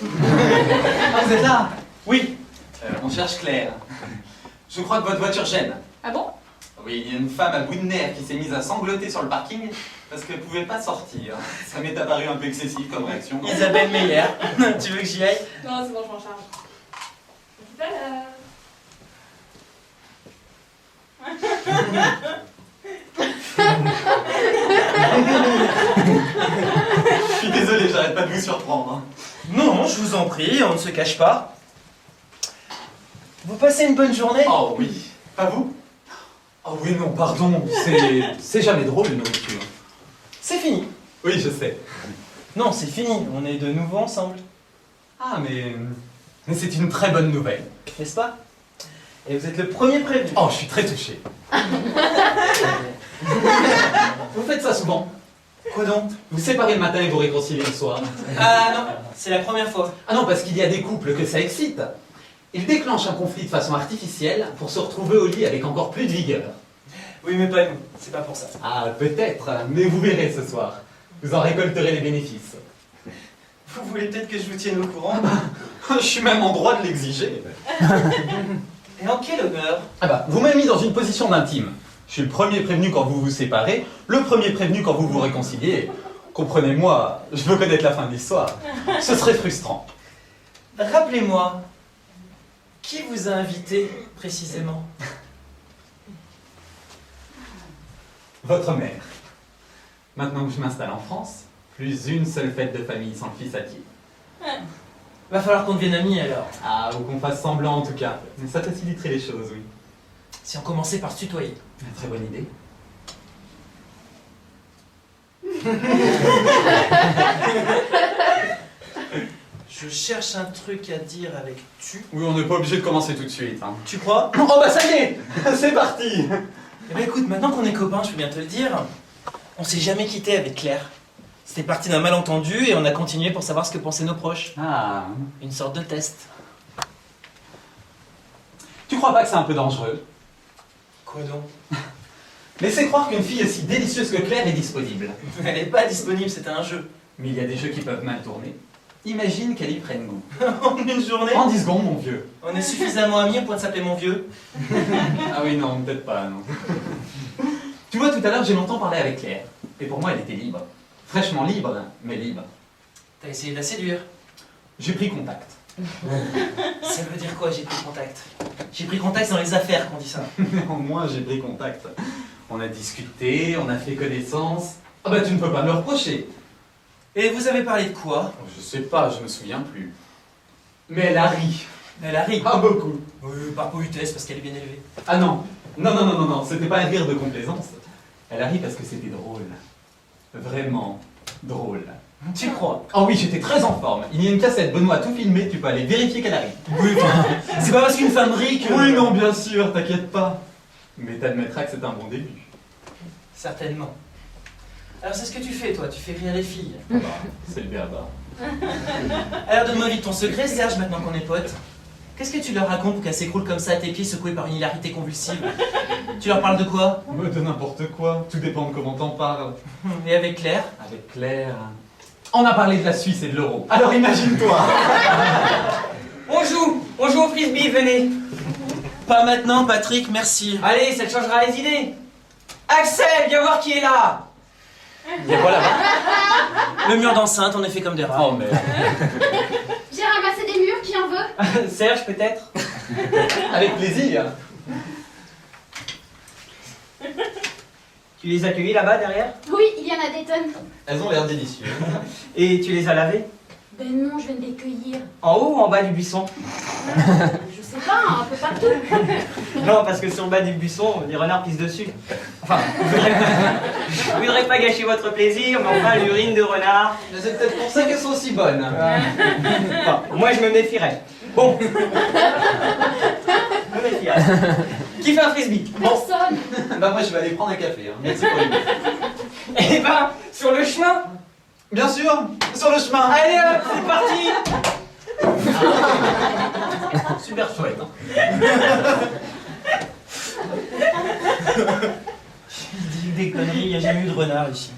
Ah, vous êtes là oui. On cherche Claire. Je crois que votre voiture gêne. Ah bon? Oui, il y a une femme à bout de nerfs qui s'est mise à sangloter sur le parking parce qu'elle pouvait pas sortir. Ça m'est apparu un peu excessif comme réaction. Isabelle Meyer, tu veux que j'y aille? Non, c'est bon, je m'en charge. À tout à l'heure. Je suis désolé, j'arrête pas de vous surprendre. Hein. Non, je vous en prie, on ne se cache pas. Vous passez une bonne journée? Oh oui, pas vous? Oh oui, non, pardon, c'est jamais drôle une rupture. C'est fini. Oui, je sais. Non, c'est fini, on est de nouveau ensemble. Ah, mais c'est une très bonne nouvelle. N'est-ce pas? Et vous êtes le premier prévenu. Oh, je suis très touché. Vous faites ça souvent? Quoi donc? Vous séparez le matin et vous réconciliez le soir? Ah non, c'est la première fois. Ah non, parce qu'il y a des couples que ça excite. Ils déclenchent un conflit de façon artificielle pour se retrouver au lit avec encore plus de vigueur. Oui, mais pas nous, c'est pas pour ça. Ah, peut-être, mais vous verrez ce soir. Vous en récolterez les bénéfices. Vous voulez peut-être que je vous tienne au courant? Je suis même en droit de l'exiger. Et en quel honneur? Ah bah, vous m'avez mis dans une position d'intime. Je suis le premier prévenu quand vous vous séparez, le premier prévenu quand vous vous réconciliez. Comprenez-moi, je veux connaître la fin de l'histoire. Ce serait frustrant. Rappelez-moi, qui vous a invité précisément? Votre mère. Maintenant que je m'installe en France, plus une seule fête de famille sans le fils à pied. Va falloir qu'on devienne amis alors. Ah, ou qu'on fasse semblant en tout cas. Mais ça faciliterait les choses, oui. Si on commençait par se tutoyer. Très bonne idée. Je cherche un truc à dire avec tu. Oui, on n'est pas obligé de commencer tout de suite. Hein. Tu crois? Oh bah ça y est, c'est parti. Eh ben écoute, maintenant qu'on est copains, je peux bien te le dire, on s'est jamais quitté avec Claire. C'était parti d'un malentendu et on a continué pour savoir ce que pensaient nos proches. Ah. Une sorte de test. Tu crois pas que c'est un peu dangereux? Quoi donc? Laissez croire qu'une fille aussi délicieuse que Claire est disponible. Elle est pas disponible, c'était un jeu. Mais il y a des jeux qui peuvent mal tourner. Imagine qu'elle y prenne goût. En une journée? En 10 secondes, mon vieux. On est suffisamment amis au point de s'appeler mon vieux. Ah oui, non, peut-être pas, non. Tu vois, tout à l'heure, j'ai longtemps parlé avec Claire. Et pour moi, elle était libre. Fraîchement libre, mais libre. T'as essayé de la séduire. J'ai pris contact. Ça veut dire quoi, j'ai pris contact? J'ai pris contact dans les affaires qu'on dit ça. Néanmoins, j'ai pris contact. On a discuté, on a fait connaissance. Ah bah, tu ne peux pas me le reprocher. Et vous avez parlé de quoi? Je sais pas, je me souviens plus. Mais elle a ri. Elle a ri. Pas beaucoup. Oui, par politesse, parce qu'elle est bien élevée. Ah non, non, c'était pas un rire de complaisance. Elle a ri parce que c'était drôle. Vraiment drôle. Tu crois? Oh oui, j'étais très en forme. Il y a une cassette, Benoît a tout filmé, tu peux aller vérifier qu'elle a ri. Oui, c'est pas parce qu'une femme rit que... Oui, non, bien sûr, t'inquiète pas. Mais t'admettras que c'est un bon début. Certainement. Alors c'est ce que tu fais, toi, tu fais rire les filles. Ah bah, c'est le béaba. Alors donne-moi vite ton secret, Serge, maintenant qu'on est potes. Qu'est-ce que tu leur racontes pour qu'elles s'écroulent comme ça à tes pieds, secouées par une hilarité convulsive? Tu leur parles de quoi? De n'importe quoi, tout dépend de comment t'en parles. Et avec Claire? Avec Claire... On a parlé de la Suisse et de l'euro. Alors imagine-toi. On joue au frisbee, venez. Pas maintenant, Patrick, merci. Allez, ça te changera les idées. Axel, viens voir qui est là. Il y a quoi là-bas? Le mur d'enceinte, on est fait comme des rats. Oh merde. J'ai ramassé des murs, qui en veut? Serge, peut-être? Avec plaisir. Tu les as cueillis là-bas, derrière? Oui, il y en a des tonnes. Elles ont l'air délicieuses. Et tu les as lavés? Ben non, je viens de les cueillir. En haut ou en bas du buisson? Je sais pas, un peu partout. Non, parce que sur le bas du buisson, les renards pissent dessus. Enfin, je voudrais pas gâcher votre plaisir, mais enfin, l'urine de renard... Mais c'est peut-être pour ça qu'elles sont aussi bonnes. Enfin, moi, je me méfierais. Bon. Je me méfierais. Qui fait un frisbee? Personne. Bah moi je vais aller prendre un café, hein. Merci pour l'idée. Eh ben, sur le chemin. Bien sûr, sur le chemin. Allez hop, c'est parti. Super chouette. Hein. Je dis des conneries, il n'y a jamais eu de renard ici.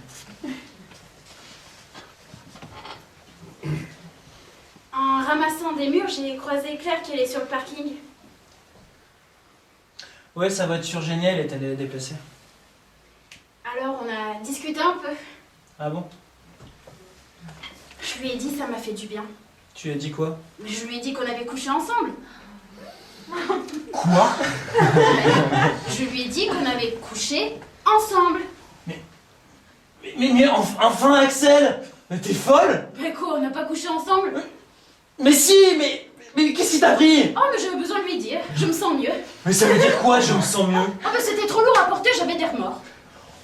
En ramassant des murs, j'ai croisé Claire qui allait sur le parking. Ouais, sa voiture géniale est allée la déplacer. Alors on a discuté un peu. Ah bon? Je lui ai dit ça m'a fait du bien. Tu lui as dit quoi? Je lui ai dit qu'on avait couché ensemble. Quoi? Je lui ai dit qu'on avait couché ensemble. Mais enfin Axel! Mais t'es folle? Mais quoi, on n'a pas couché ensemble? Mais si, mais qu'est-ce qui t'a pris? Oh mais j'avais besoin de lui dire, je me sens mieux. Mais ça veut dire quoi, je me sens mieux? Ah mais c'était trop lourd à porter, j'avais des remords.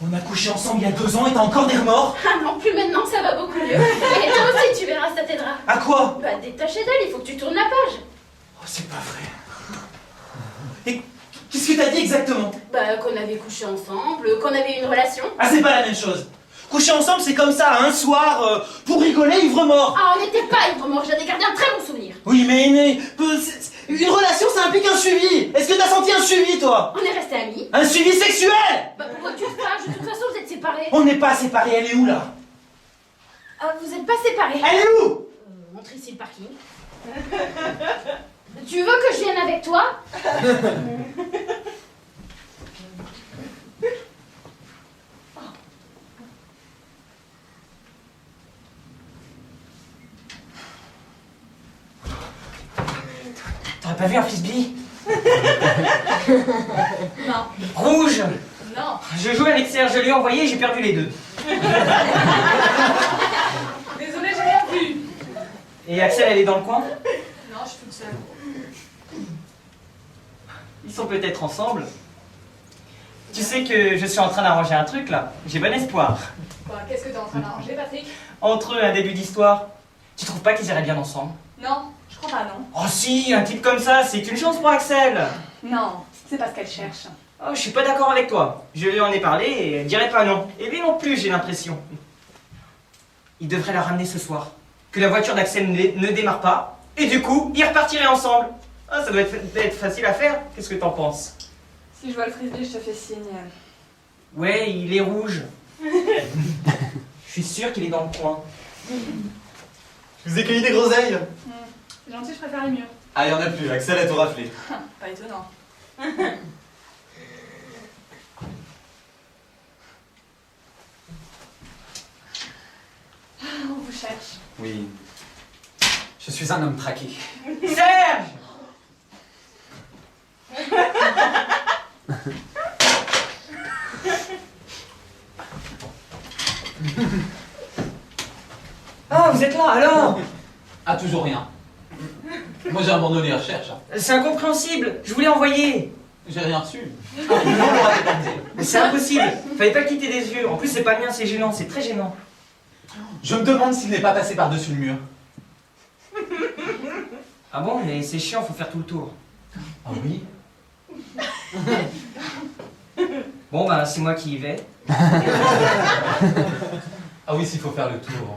On a couché ensemble il y a 2 ans et t'as encore des remords? Ah non, plus maintenant, ça va beaucoup mieux. Et toi aussi, tu verras, ça t'aidera. À quoi? Bah détacher d'elle, il faut que tu tournes la page. Oh, c'est pas vrai. Et qu'est-ce que t'as dit exactement? Bah qu'on avait couché ensemble, qu'on avait une relation. Ah, c'est pas la même chose. Coucher ensemble, c'est comme ça, un soir, pour rigoler, ivre-mort. Ah, on n'était pas ivre-mort, j'en ai gardé un très bon souvenir. Oui, mais une relation, ça implique un suivi. Est-ce que t'as senti un suivi, toi? On est restés amis. Un suivi sexuel? Bah pourquoi tu te fâches? De toute façon, vous êtes séparés. On n'est pas séparés, elle est où, là? Ah, vous êtes pas séparés. Elle est où? Montre ici le parking. Tu veux que je vienne avec toi? T'aurais pas vu un frisbee? Non. Rouge. Non. Je jouais avec Serge, je lui ai envoyé, j'ai perdu les deux. Désolée, j'ai rien vu. Et Axel, elle est dans le coin? Non, je suis toute seule. Ils sont peut-être ensemble. Tu sais que je suis en train d'arranger un truc là. J'ai bon espoir. Quoi, qu'est-ce que t'es en train d'arranger, Patrick? Entre eux, un début d'histoire. Tu trouves pas qu'ils iraient bien ensemble? Non, je crois pas, non. Oh si, un type comme ça, c'est une chance pour Axel. Non, c'est pas ce qu'elle cherche. Oh, je suis pas d'accord avec toi. Je lui en ai parlé et elle dirait pas non. Et lui non plus, j'ai l'impression. Il devrait la ramener ce soir. Que la voiture d'Axel ne démarre pas. Et du coup, ils repartiraient ensemble. Ah, ça doit être facile à faire. Qu'est-ce que t'en penses? Si je vois le frisbee, je te fais signe. Ouais, il est rouge. Je suis sûr qu'il est dans le coin. Je vous ai cueilli des groseilles. C'est gentil, je préfère les murs. Ah, y en a plus, Axel a tout raflé. Pas étonnant. On vous cherche. Oui. Je suis un homme traqué. Serge! Ah, vous êtes là alors? Ah, toujours rien. Moi j'ai abandonné les recherches. Hein. C'est incompréhensible, je voulais envoyer. J'ai rien reçu. Ah, mais non, on l'aura déporté. Mais c'est impossible, fallait pas le quitter des yeux. En plus, c'est pas le mien, c'est gênant, c'est très gênant. Je me demande s'il n'est pas passé par-dessus le mur. Ah bon, mais c'est chiant, faut faire tout le tour. Ah oui? Bon, bah, c'est moi qui y vais. Ah oui, s'il faut faire le tour.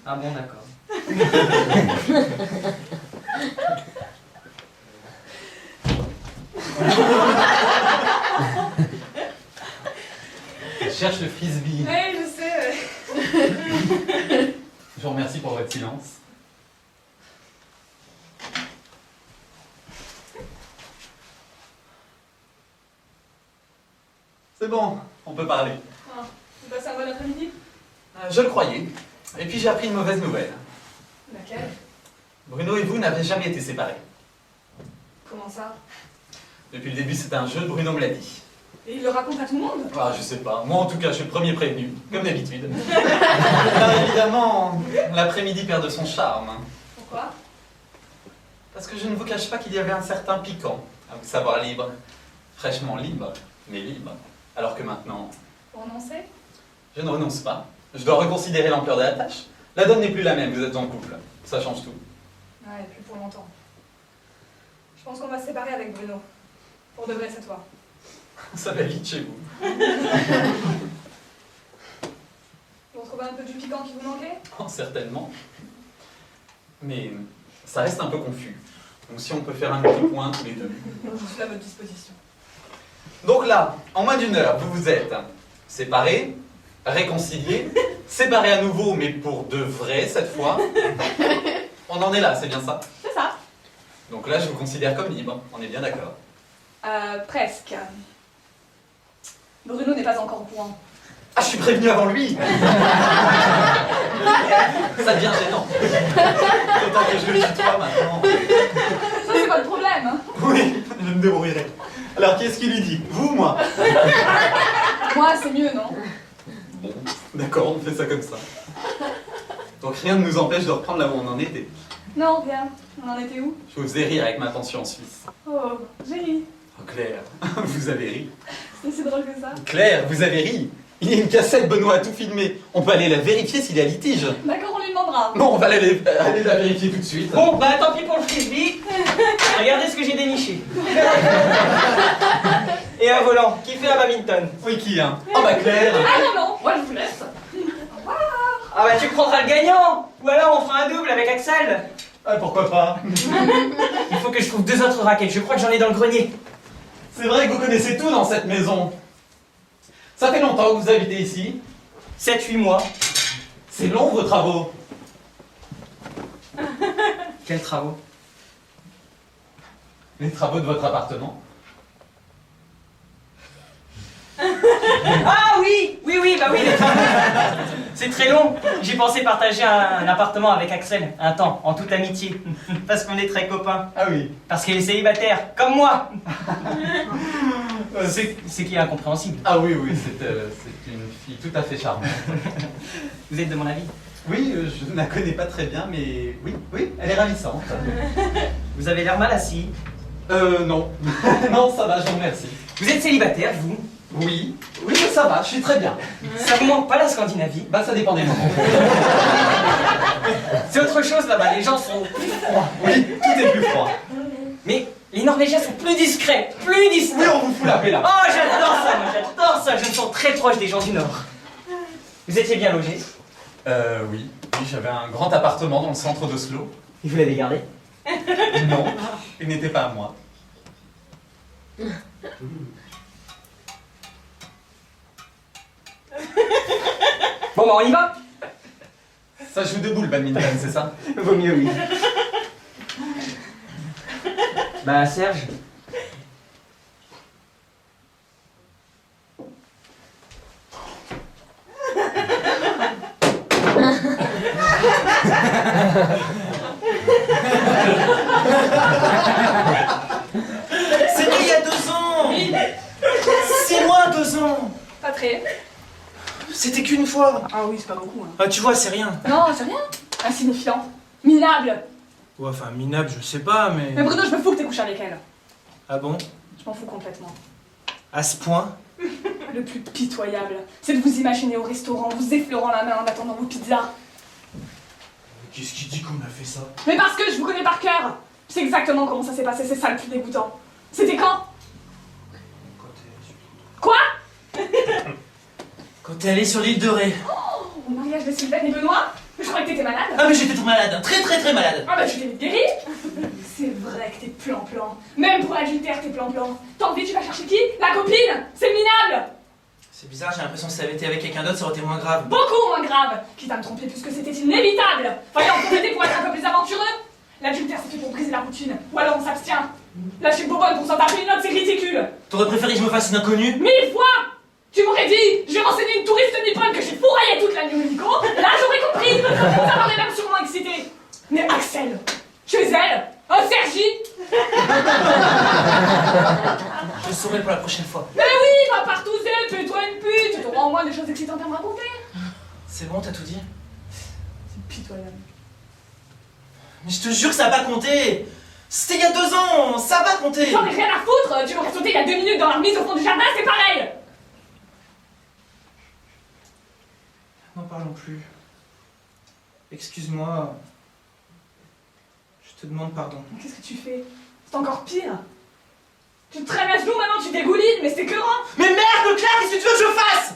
Ah bon, d'accord. Je cherche le frisbee. Oui, je sais. Je vous remercie pour votre silence. C'est bon, on peut parler. Ah, vous passez un bon après-midi? Je le croyais. Et puis j'ai appris une mauvaise nouvelle. Laquelle? Bruno et vous n'avez jamais été séparés. Comment ça? Depuis le début, c'était un jeu, Bruno me l'a dit. Et il le raconte à tout le monde. Ah, je sais pas. Moi, en tout cas, je suis le premier prévenu, comme d'habitude. Alors, évidemment, l'après-midi perd de son charme. Pourquoi? Parce que je ne vous cache pas qu'il y avait un certain piquant à vous savoir libre. Fraîchement libre, mais libre. Alors que maintenant, Pour renoncer? je ne renonce pas. Je dois reconsidérer l'ampleur de la tâche. La donne n'est plus la même, vous êtes en couple. Ça change tout. Ouais, plus pour longtemps. Je pense qu'on va se séparer avec Bruno. Pour de vrai cette fois. Ça va vite chez vous. Vous retrouvez un peu du piquant qui vous manquait? Oh, certainement. Mais ça reste un peu confus. Donc si on peut faire un petit point tous les deux. Je suis à votre disposition. Donc là, en moins d'une heure, vous vous êtes séparés, réconciliés, séparés à nouveau, mais pour de vrai cette fois. On en est là, c'est bien ça? C'est ça. Donc là, je vous considère comme libre, on est bien d'accord. Presque. Bruno n'est pas encore au courant. Ah, je suis prévenu avant lui. Ça devient gênant. D'autant que je le tutoie maintenant. Ça, c'est pas le problème. Hein. Oui, je me débrouillerai. Alors, qu'est-ce qu'il lui dit? Vous ou moi? Moi, c'est mieux, non? Bon, d'accord, on fait ça comme ça. Donc rien ne nous empêche de reprendre là où on en était. Non, rien. On en était où? Je vous faisais rire avec ma pension en Suisse. Oh, j'ai ri. Oh Claire, vous avez ri. C'est aussi drôle que ça. Claire, vous avez ri. Il y a une cassette, Benoît a tout filmé. On peut aller la vérifier s'il y a litige. D'accord, on lui demandera. Non, on va aller la vérifier tout de suite. Bon, bah tant pis pour le frisbee. Regardez ce que j'ai déniché. Et un volant. Qui fait un badminton? Oui, qui hein? Oh bah Claire. Ah non, non, moi je vous laisse. Ah bah tu prendras le gagnant. Ou alors on fera un double avec Axel. Ah, pourquoi pas? Il faut que je trouve 2 autres raquettes. Je crois que j'en ai dans le grenier. C'est vrai que vous connaissez tout dans cette maison. Ça fait longtemps que vous habitez ici. 7-8 mois. C'est long vos travaux. Quels travaux? Les travaux de votre appartement. Ah oui, bah oui, les travaux. C'est très long. J'ai pensé partager un appartement avec Axel, un temps, en toute amitié. Parce qu'on est très copains. Ah oui. Parce qu'elle est célibataire, comme moi. C'est qui est incompréhensible. Ah oui, oui, c'est une fille tout à fait charmante. Vous êtes de mon avis? Oui, je ne la connais pas très bien, mais oui, oui, elle est ravissante. Vous avez l'air mal assis. Non. Non, ça va, je vous remercie. Vous êtes célibataire, vous? Oui, oui, mais ça va, je suis très bien. Ça vous manque pas la Scandinavie? Bah, ça dépend des moments. C'est autre chose là-bas, les gens sont plus froids. Oui, tout est plus froid. Mais les Norvégiens sont plus discrets, plus distants. Oui, on vous fout la paix là. Oh, j'adore ça, moi, j'adore ça. Je me sens très proche des gens du Nord. Vous étiez bien logé? Oui, j'avais un grand appartement dans le centre d'Oslo. Et vous l'avez gardé? Non, il n'était pas à moi. Bon, bah on y va. Ça joue debout le badminton, c'est ça? Vaut mieux, oui. Bah, Serge. C'était il y a 2 ans. Oui. 6 mois, 2 ans. Pas très. C'était qu'une fois. Ah oui, c'est pas beaucoup. Hein. Ah, tu vois, c'est rien. Non, c'est rien. Insignifiant. Minable. Ouais, enfin, minable, je sais pas, Mais mais... Bruno, je me fous que t'aies couché avec elle. Ah bon? Je m'en fous complètement. À ce point? Le plus pitoyable, c'est de vous imaginer au restaurant, vous effleurant la main en attendant vos pizzas. Qu'est-ce qui dit qu'on a fait ça? Mais parce que je vous connais par cœur. Je sais exactement comment ça s'est passé, c'est ça le plus dégoûtant. C'était quand? Quoi? Quand t'es allé sur l'île de Ré. Au mariage de Sylvain et Benoît? Je croyais que t'étais malade. Ah, mais j'étais tout malade. Très, très, très malade. Ah bah tu t'es vite guéri. C'est vrai que t'es plan-plan. Même pour l'adultère, t'es plan-plan. T'as envie, tu vas chercher qui? La copine? C'est minable. C'est bizarre, j'ai l'impression que ça avait été avec quelqu'un d'autre, ça aurait été moins grave. Beaucoup moins grave. Quitte à me tromper puisque c'était inévitable. Fallait en profiter pour être un peu plus aventureux. L'adultère, c'est fait pour briser la routine. Ou alors on s'abstient. Lâcher le bobonne pour s'en taper une autre, c'est ridicule. T'aurais préféré que je me fasse une inconnue? 1000 fois. Tu m'aurais dit, j'ai renseigné une touriste nippone que j'ai fourraillée toute la nuit au Nico. Là, j'aurais compris. Ça m'aurait même sûrement excité. Mais Axel, chez elle, un Sergi. Je saurai pour la prochaine fois. Mais oui, pas C'est bon, t'as tout dit? C'est pitoyable. Mais je te jure que ça a pas compté. C'était il y a 2 ans, ça a pas compté. J'en ai rien à foutre. Tu m'aurais sauté il y a 2 minutes dans la remise au fond du jardin, c'est pareil. N'en parlons plus. Excuse-moi. Je te demande pardon. Mais qu'est-ce que tu fais? C'est encore pire. Tu te traînes à genoux, maintenant tu dégoulines, mais c'est écœurant. Mais merde, Claire, qu'est-ce que tu veux que je fasse?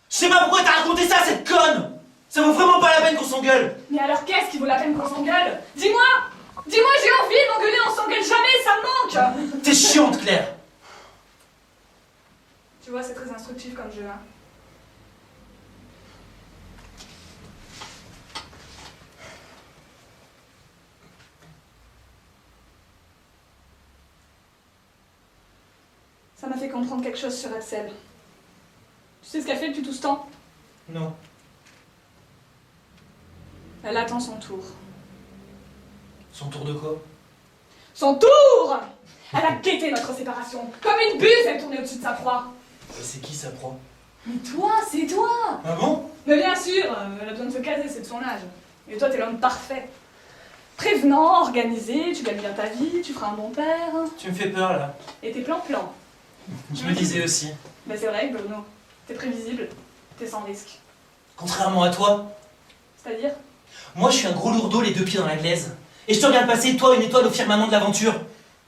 Je sais pas pourquoi t'as raconté ça, cette conne. Ça vaut vraiment pas la peine qu'on s'engueule. Mais alors qu'est-ce qui vaut la peine qu'on s'engueule? Dis-moi. Dis-moi, j'ai envie de m'engueuler, on s'engueule jamais, ça me manque. T'es chiante, Claire. Tu vois, c'est très instructif comme jeu, hein. Ça m'a fait comprendre quelque chose sur Axel. Tu sais ce qu'elle fait depuis tout ce temps? Non. Elle attend son tour. Son tour de quoi? Son tour! Elle a guetté notre séparation. Comme une buse, elle tournait au-dessus de sa proie. C'est qui sa proie? Mais toi, c'est toi! Ah bon? Mais bien sûr, elle a besoin de se caser, c'est de son âge. Et toi, t'es l'homme parfait. Prévenant, organisé, tu gagnes bien ta vie, tu feras un bon père. Tu me fais peur, là. Et t'es plan-plan. Je me disais aussi. Ben c'est vrai, Bruno. T'es prévisible, t'es sans risque. Contrairement à toi, C'est-à-dire? moi je suis un gros lourdeau les 2 pieds dans la glaise. Et je te regarde passer, toi, une étoile au firmament de l'aventure.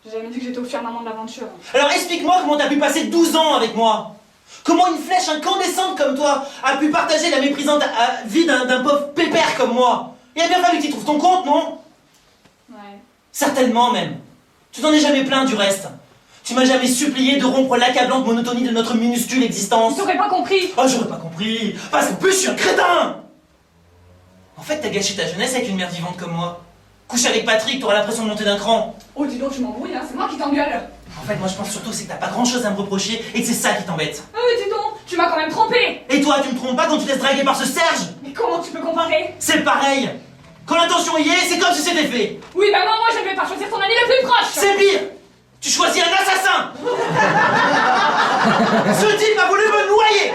J'ai jamais dit que j'étais au firmament de l'aventure. Alors explique-moi comment t'as pu passer 12 ans avec moi. Comment une flèche incandescente comme toi a pu partager la méprisante vie d'un pauvre pépère comme moi. Il a bien fallu que tu trouves ton compte, non? Ouais. Certainement même. Tu t'en es jamais plaint du reste. Tu m'as jamais supplié de rompre l'accablante monotonie de notre minuscule existence. T'aurais pas compris! Oh, j'aurais pas compris. Parce qu'en plus, je suis un crétin. En fait, t'as gâché ta jeunesse avec une mère vivante comme moi. Couche avec Patrick, t'auras l'impression de monter d'un cran. Oh, dis donc, tu m'embrouilles, hein, c'est moi qui t'engueule! En fait, moi, je pense surtout c'est que t'as pas grand-chose à me reprocher et que c'est ça qui t'embête. Ah oui, dis donc, tu m'as quand même trompé! Et toi, tu me trompes pas quand tu te laisses draguer par ce Serge? Mais comment tu peux comparer? C'est pareil. Quand l'intention y est, c'est comme si c'était fait. Oui, bah non, moi je ne vais pas choisir ton ami le plus proche! C'est pire. Tu choisis un assassin. Ce type a voulu me noyer.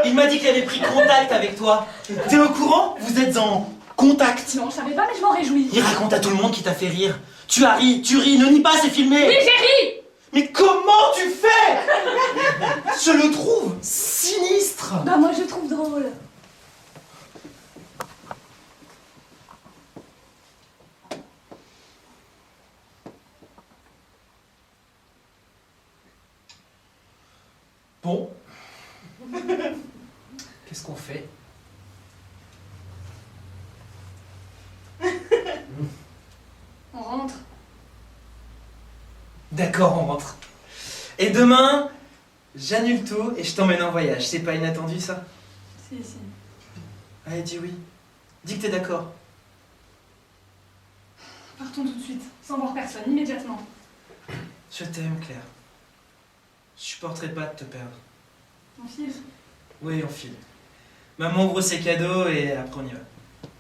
Il m'a dit qu'il avait pris contact avec toi. T'es au courant? Vous êtes en contact. Non, je savais pas, mais je m'en réjouis. Il raconte à tout le monde qu'il t'a fait rire. Tu as ri, tu ris, ne nie pas, c'est filmé. Oui, j'ai ri! Mais comment tu fais? Je le trouve sinistre. Bah moi je le trouve drôle. Bon. Qu'est-ce qu'on fait? On rentre. D'accord, on rentre. Et demain, j'annule tout et je t'emmène en voyage. C'est pas inattendu ça? Si, si. Allez, dis oui. Dis que t'es d'accord. Partons tout de suite, sans voir personne, immédiatement. Je t'aime, Claire. Je supporterai pas de te perdre. On file. Oui, on file. Maman ouvre ses cadeaux et après on y va.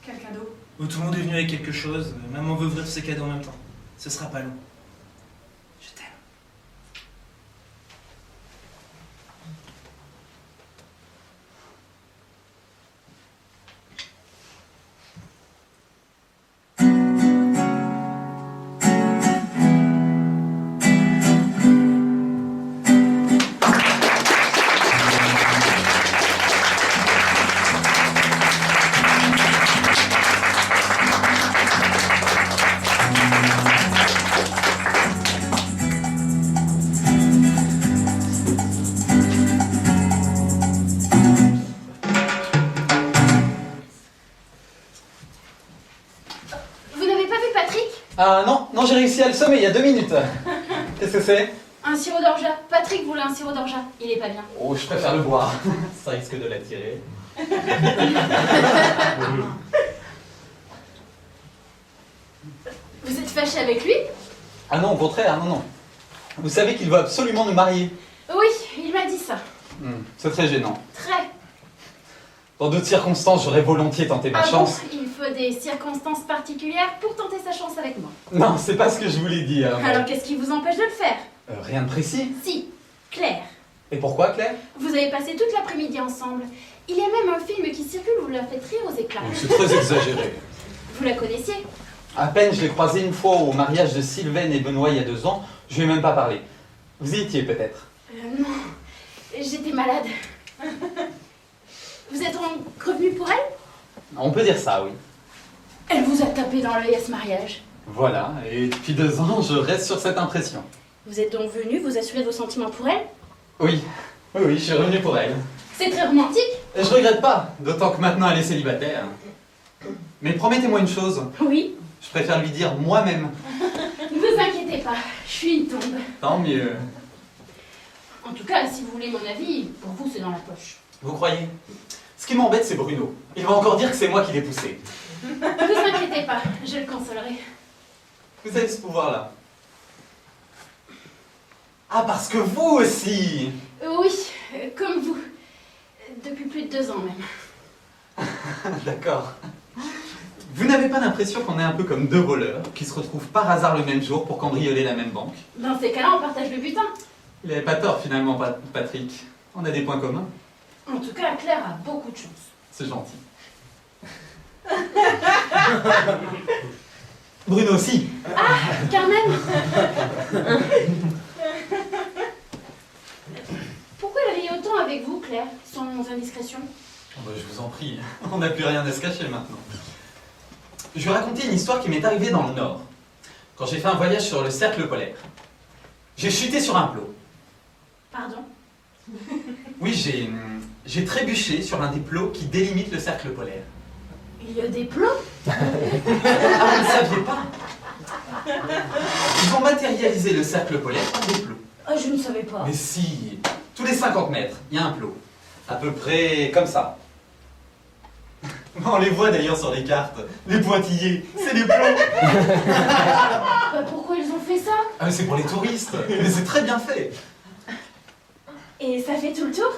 Quel cadeau? Où tout le monde est venu avec quelque chose. Maman veut ouvrir tous ses cadeaux en même temps. Ce sera pas long. Je t'aime. Vous n'avez pas vu Patrick? Ah non, j'ai réussi à le sommer il y a 2 minutes. Qu'est-ce que c'est? Un sirop d'orgeat. Patrick voulait un sirop d'orgeat. Il est pas bien. Oh, je préfère le boire. Ça risque de l'attirer. Vous êtes fâché avec lui? Ah non, au contraire, non. Vous savez qu'il veut absolument nous marier. Oui, il m'a dit ça. C'est très gênant. Très. Dans d'autres circonstances, j'aurais volontiers tenté ma Ah bon, chance. il faut des circonstances particulières pour tenter sa chance avec moi. Non, c'est pas ce que je voulais dire. Alors qu'est-ce qui vous empêche de le faire? Rien de précis. Si, Claire. Et pourquoi, Claire? Vous avez passé toute l'après-midi ensemble. Il y a même un film qui circule où vous la faites rire aux éclats. C'est très exagéré. Vous la connaissiez? À peine je l'ai croisée une fois au mariage de Sylvaine et Benoît il y a 2 ans, je lui ai même pas parlé. Vous y étiez peut-être? Non, j'étais malade. Vous êtes revenu pour elle? On peut dire ça, oui. Elle vous a tapé dans l'œil à ce mariage. Voilà, et depuis 2 ans, je reste sur cette impression. Vous êtes donc venu vous assurer de vos sentiments pour elle? Oui, oui, je suis revenu pour elle. C'est très romantique. Et je regrette pas, d'autant que maintenant elle est célibataire. Mais promettez-moi une chose, Oui. je préfère lui dire moi-même. Ne vous inquiétez pas, je suis une tombe. Tant mieux. En tout cas, si vous voulez mon avis, pour vous c'est dans la poche. Vous croyez? Ce qui m'embête, c'est Bruno. Il va encore dire que c'est moi qui l'ai poussé. Ne vous inquiétez pas, je le consolerai. Vous avez ce pouvoir-là. Ah, parce que vous aussi! Oui, comme vous. Depuis plus de 2 ans même. D'accord. Vous n'avez pas l'impression qu'on est un peu comme 2 voleurs qui se retrouvent par hasard le même jour pour cambrioler la même banque? Dans ces cas-là, on partage le butin. Il n'avait pas tort finalement, Patrick. On a des points communs. En tout cas, Claire a beaucoup de chance. C'est gentil. Bruno aussi. Carmen. Pourquoi elle rit autant avec vous, Claire, sans indiscrétion? Oh bah, je vous en prie, on n'a plus rien à se cacher maintenant. Je vais raconter une histoire qui m'est arrivée dans le Nord, quand j'ai fait un voyage sur le cercle polaire. J'ai chuté sur un plot. Pardon? Oui, j'ai trébuché sur un des plots qui délimitent le cercle polaire. Il y a des plots? Ah, vous ne saviez pas? Ils ont matérialisé le cercle polaire par des plots. Ah, je ne savais pas. Mais si, tous les 50 mètres, il y a un plot. À peu près comme ça. On les voit d'ailleurs sur les cartes. Les pointillés, c'est les plots. Bah, pourquoi ils ont fait ça? Ah, mais c'est pour les touristes. Mais c'est très bien fait. Et ça fait tout le tour?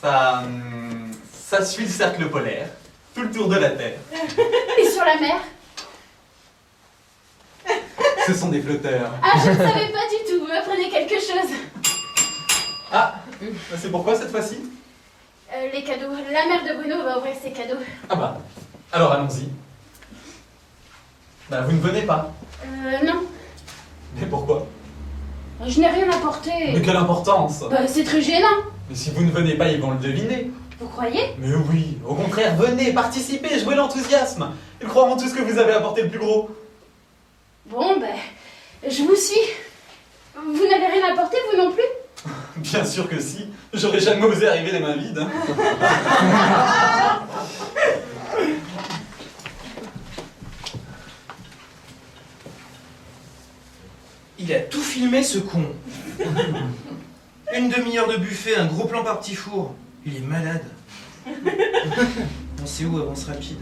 Ça suit le cercle polaire, tout le tour de la Terre. Et sur la mer? Ce sont des flotteurs. Ah, je ne savais pas du tout, vous m'apprenez quelque chose. Ah, c'est pourquoi cette fois-ci? Les cadeaux. La mère de Bruno va ouvrir ses cadeaux. Ah bah, alors allons-y. Bah, vous ne venez pas. Non. Mais pourquoi? Je n'ai rien apporté. Mais quelle importance! Bah, c'est très gênant. Mais si vous ne venez pas, ils vont le deviner. Vous croyez? Mais oui, au contraire, venez, participez, jouez l'enthousiasme. Ils croiront tous que vous avez apporté le plus gros. Bon, ben, je vous suis. Vous n'avez rien apporté, vous non plus? Bien sûr que si, j'aurais jamais osé arriver les mains vides. Hein. Il a tout filmé, ce con. Une demi-heure de buffet, un gros plan par petit four. Il est malade. On sait où, avance rapide.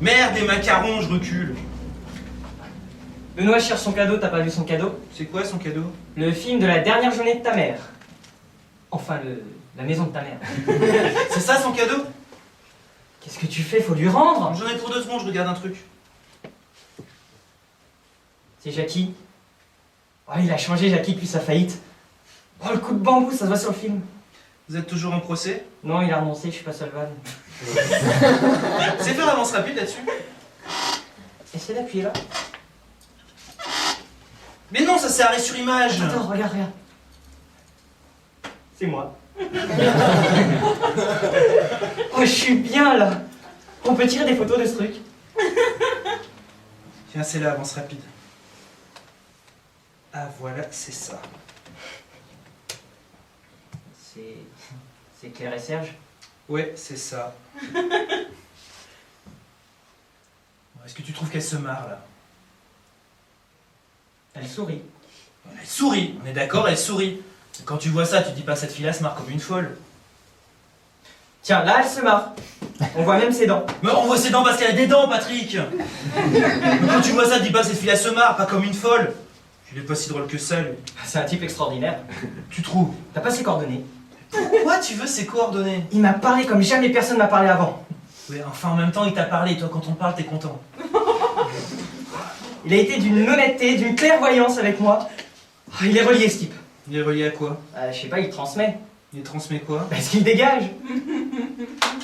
Merde, des macarons, je recule. Benoît cherche son cadeau, t'as pas vu son cadeau? C'est quoi son cadeau? Le film de la dernière journée de ta mère. Enfin, la maison de ta mère. C'est ça son cadeau? Qu'est-ce que tu fais? Faut lui rendre! J'en ai pour 2 secondes, je regarde un truc. C'est Jackie. Oh, il a changé, Jackie, depuis sa faillite. Oh, le coup de bambou, ça se voit sur le film. Vous êtes toujours en procès? Non, il a renoncé, je suis pas solvable. C'est faire avance rapide là-dessus? Essaie d'appuyer là. Mais non, ça s'est arrêté sur image. Attends, regarde. C'est moi. Oh, je suis bien là. On peut tirer des photos de ce truc. Tiens, c'est là, avance rapide. Ah voilà, c'est ça. C'est Claire et Serge. Ouais, c'est ça. Est-ce que tu trouves qu'elle se marre là? Elle sourit. Elle sourit, on est d'accord, elle sourit. Quand tu vois ça, tu te dis pas cette fille-là se marre comme une folle. Tiens, là, elle se marre. On voit même ses dents. Mais on voit ses dents parce qu'elle a des dents, Patrick. Mais quand tu vois ça, te dis pas cette fille-là se marre, pas comme une folle. Il est pas si drôle que ça, lui. C'est un type extraordinaire. Tu trouves? T'as pas ses coordonnées? Pourquoi tu veux ses coordonnées? Il m'a parlé comme jamais personne m'a parlé avant. Ouais, enfin en même temps, il t'a parlé, toi quand on parle, t'es content. Il a été d'une honnêteté, d'une clairvoyance avec moi. Oh, il est relié, ce type. Il est relié à quoi? Je sais pas, il transmet. Il transmet quoi? Parce qu'il dégage.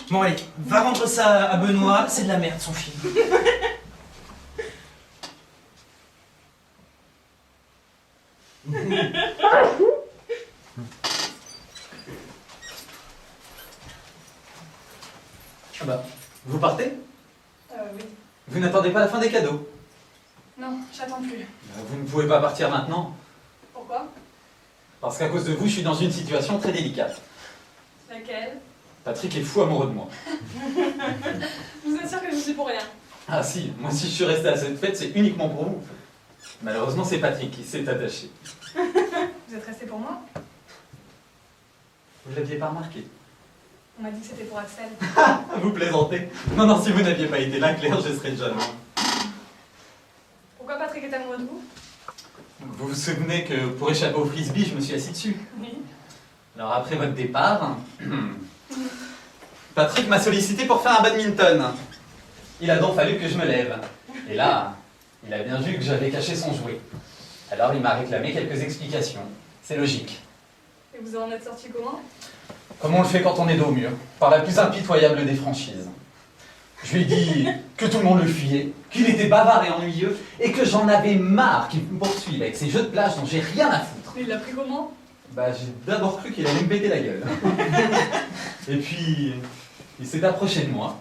Bon allez, va rendre ça à Benoît, c'est de la merde son film. Ah bah, vous partez? Oui. Vous n'attendez pas la fin des cadeaux? Non, j'attends plus. Vous ne pouvez pas partir maintenant, Pourquoi? parce qu'à cause de vous, je suis dans une situation très délicate. Laquelle? Patrick est fou amoureux de moi. Vous êtes sûr que je suis pour rien? Ah si, moi si je suis resté à cette fête, c'est uniquement pour vous. Malheureusement, c'est Patrick qui s'est attaché. Vous êtes resté pour moi? Vous l'aviez pas remarqué? On m'a dit que c'était pour Axel. Vous plaisantez? Non, non, si vous n'aviez pas été là, Claire, je serais jaloux. Pourquoi Patrick est amoureux de vous? Vous vous souvenez que pour échapper au frisbee, je me suis assis dessus? Oui. Alors après votre départ, Patrick m'a sollicité pour faire un badminton. Il a donc fallu que je me lève. Et là, il a bien vu que j'avais caché son jouet. Alors il m'a réclamé quelques explications. C'est logique. Et vous en êtes sorti comment? Comme on le fait quand on est dos au mur, par la plus impitoyable des franchises. Je lui ai dit que tout le monde le fuyait, qu'il était bavard et ennuyeux, et que j'en avais marre qu'il me poursuive avec ses jeux de plage dont j'ai rien à foutre. Il l'a pris comment? Bah, j'ai d'abord cru qu'il allait me péter la gueule. Et puis, il s'est approché de moi,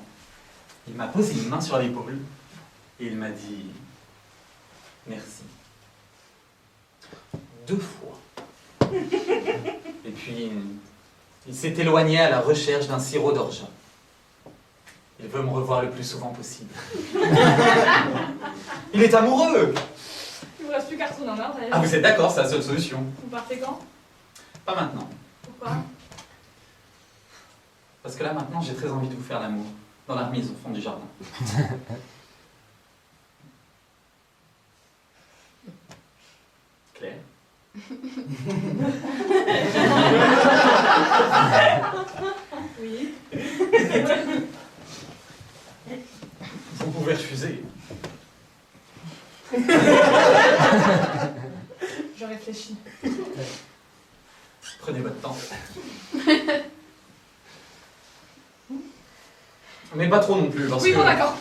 il m'a posé une main sur l'épaule, et il m'a dit merci. 2 fois. Et puis, il s'est éloigné à la recherche d'un sirop d'orgeat. Il veut me revoir le plus souvent possible. Il est amoureux! Il vous reste plus qu'à retourner en Norvège. Ah, vous êtes d'accord, c'est la seule solution. Vous partez quand? Pas maintenant. Pourquoi? Parce que là, maintenant, j'ai très envie de vous faire l'amour. Dans la remise au fond du jardin. Claire? Oui. Vous pouvez refuser. Je réfléchis. Prenez votre temps. Mais pas trop non plus, parce Oui, que... bon, d'accord.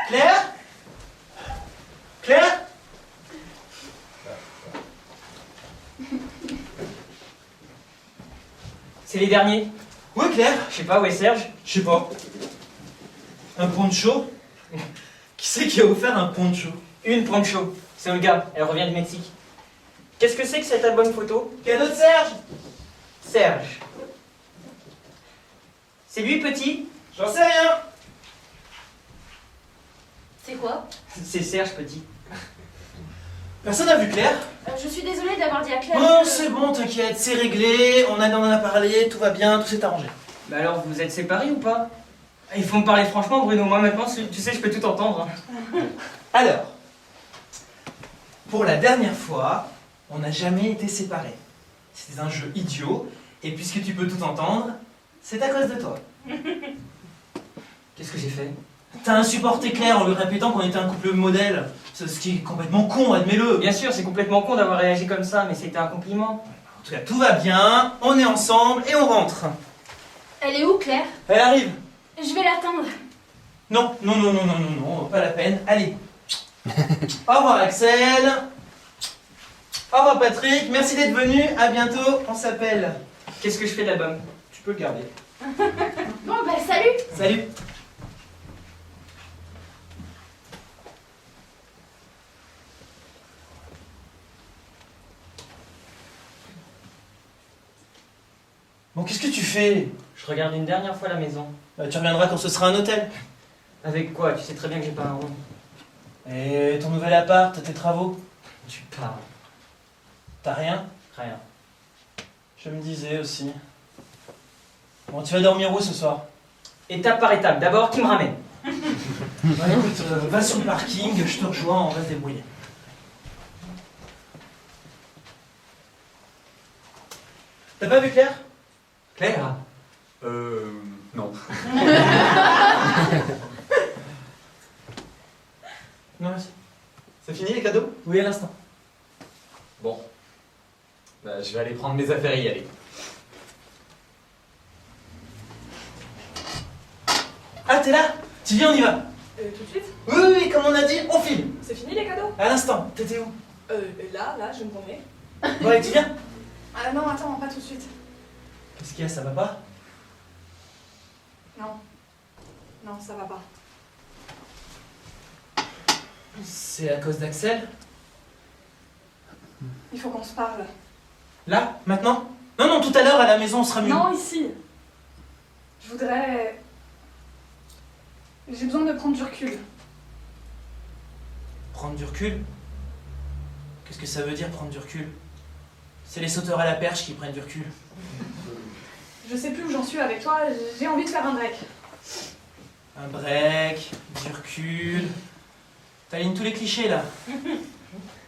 Claire? Claire? C'est les derniers. Où est Claire? Je sais pas, où est Serge? Je sais pas. Un poncho? Qui c'est qui a offert un poncho? Une poncho. C'est Olga, elle revient du Mexique. Qu'est-ce que c'est que cet album photo? Cadeau de Serge? Serge. C'est lui, petit? J'en sais rien. C'est quoi? C'est Serge, petit. Personne n'a vu Claire? Je suis désolée d'avoir dit à Claire. Oh, que- c'est bon, t'inquiète, c'est réglé, on en a parlé, tout va bien, tout s'est arrangé. Bah alors, vous êtes séparés ou pas? Il faut me parler franchement, Bruno. Moi, maintenant, tu sais, je peux tout entendre. Alors, pour la dernière fois, on n'a jamais été séparés. C'était un jeu idiot, et puisque tu peux tout entendre, c'est à cause de toi. Qu'est-ce que j'ai fait? T'as insupporté Claire en lui répétant qu'on était un couple modèle, ce qui est complètement con, admets-le. Bien sûr, c'est complètement con d'avoir réagi comme ça, mais c'était un compliment. En tout cas, tout va bien, on est ensemble et on rentre. Elle est où, Claire? Elle arrive. Je vais l'attendre. Non, non, non, non, non, non, non, pas la peine. Allez. Au revoir Axel. Au revoir Patrick. Merci d'être venu. À bientôt. On s'appelle. Qu'est-ce que je fais de l'album? Tu peux le garder. Bon, bah, salut. Salut. Bon, qu'est-ce que tu fais? Je regarde une dernière fois la maison. Tu reviendras quand ce sera un hôtel. Avec quoi? Tu sais très bien que j'ai pas un rond. Et ton nouvel appart, tes travaux? Tu parles. T'as rien? Rien. Je me disais aussi. Bon, tu vas dormir où ce soir? Étape par étape. D'abord, qui me ramène? Bah, écoute, va sur le parking, je te rejoins, on va se débrouiller. T'as pas vu Claire? Claire? Non. Non, merci. C'est fini les cadeaux? Oui, à l'instant. Bon. Bah, je vais aller prendre mes affaires et y aller. Ah, t'es là? Tu viens, on y va? Tout de suite? Oui, oui, comme on a dit, on filme. C'est fini les cadeaux? À l'instant, t'étais où? Là, je me promets. Bon, allez, tu viens? Ah non, attends, pas tout de suite. Qu'est-ce qu'il y a, ça va pas? Non. Non, ça va pas. C'est à cause d'Axel? Il faut qu'on se parle. Là? Maintenant? Non, non, tout à l'heure, à la maison, on sera mieux. Non, ici. Je voudrais... J'ai besoin de prendre du recul. Prendre du recul? Qu'est-ce que ça veut dire, prendre du recul? C'est les sauteurs à la perche qui prennent du recul. Je sais plus où j'en suis avec toi, j'ai envie de faire un break. Un break, du recul... T'alignes tous les clichés, là.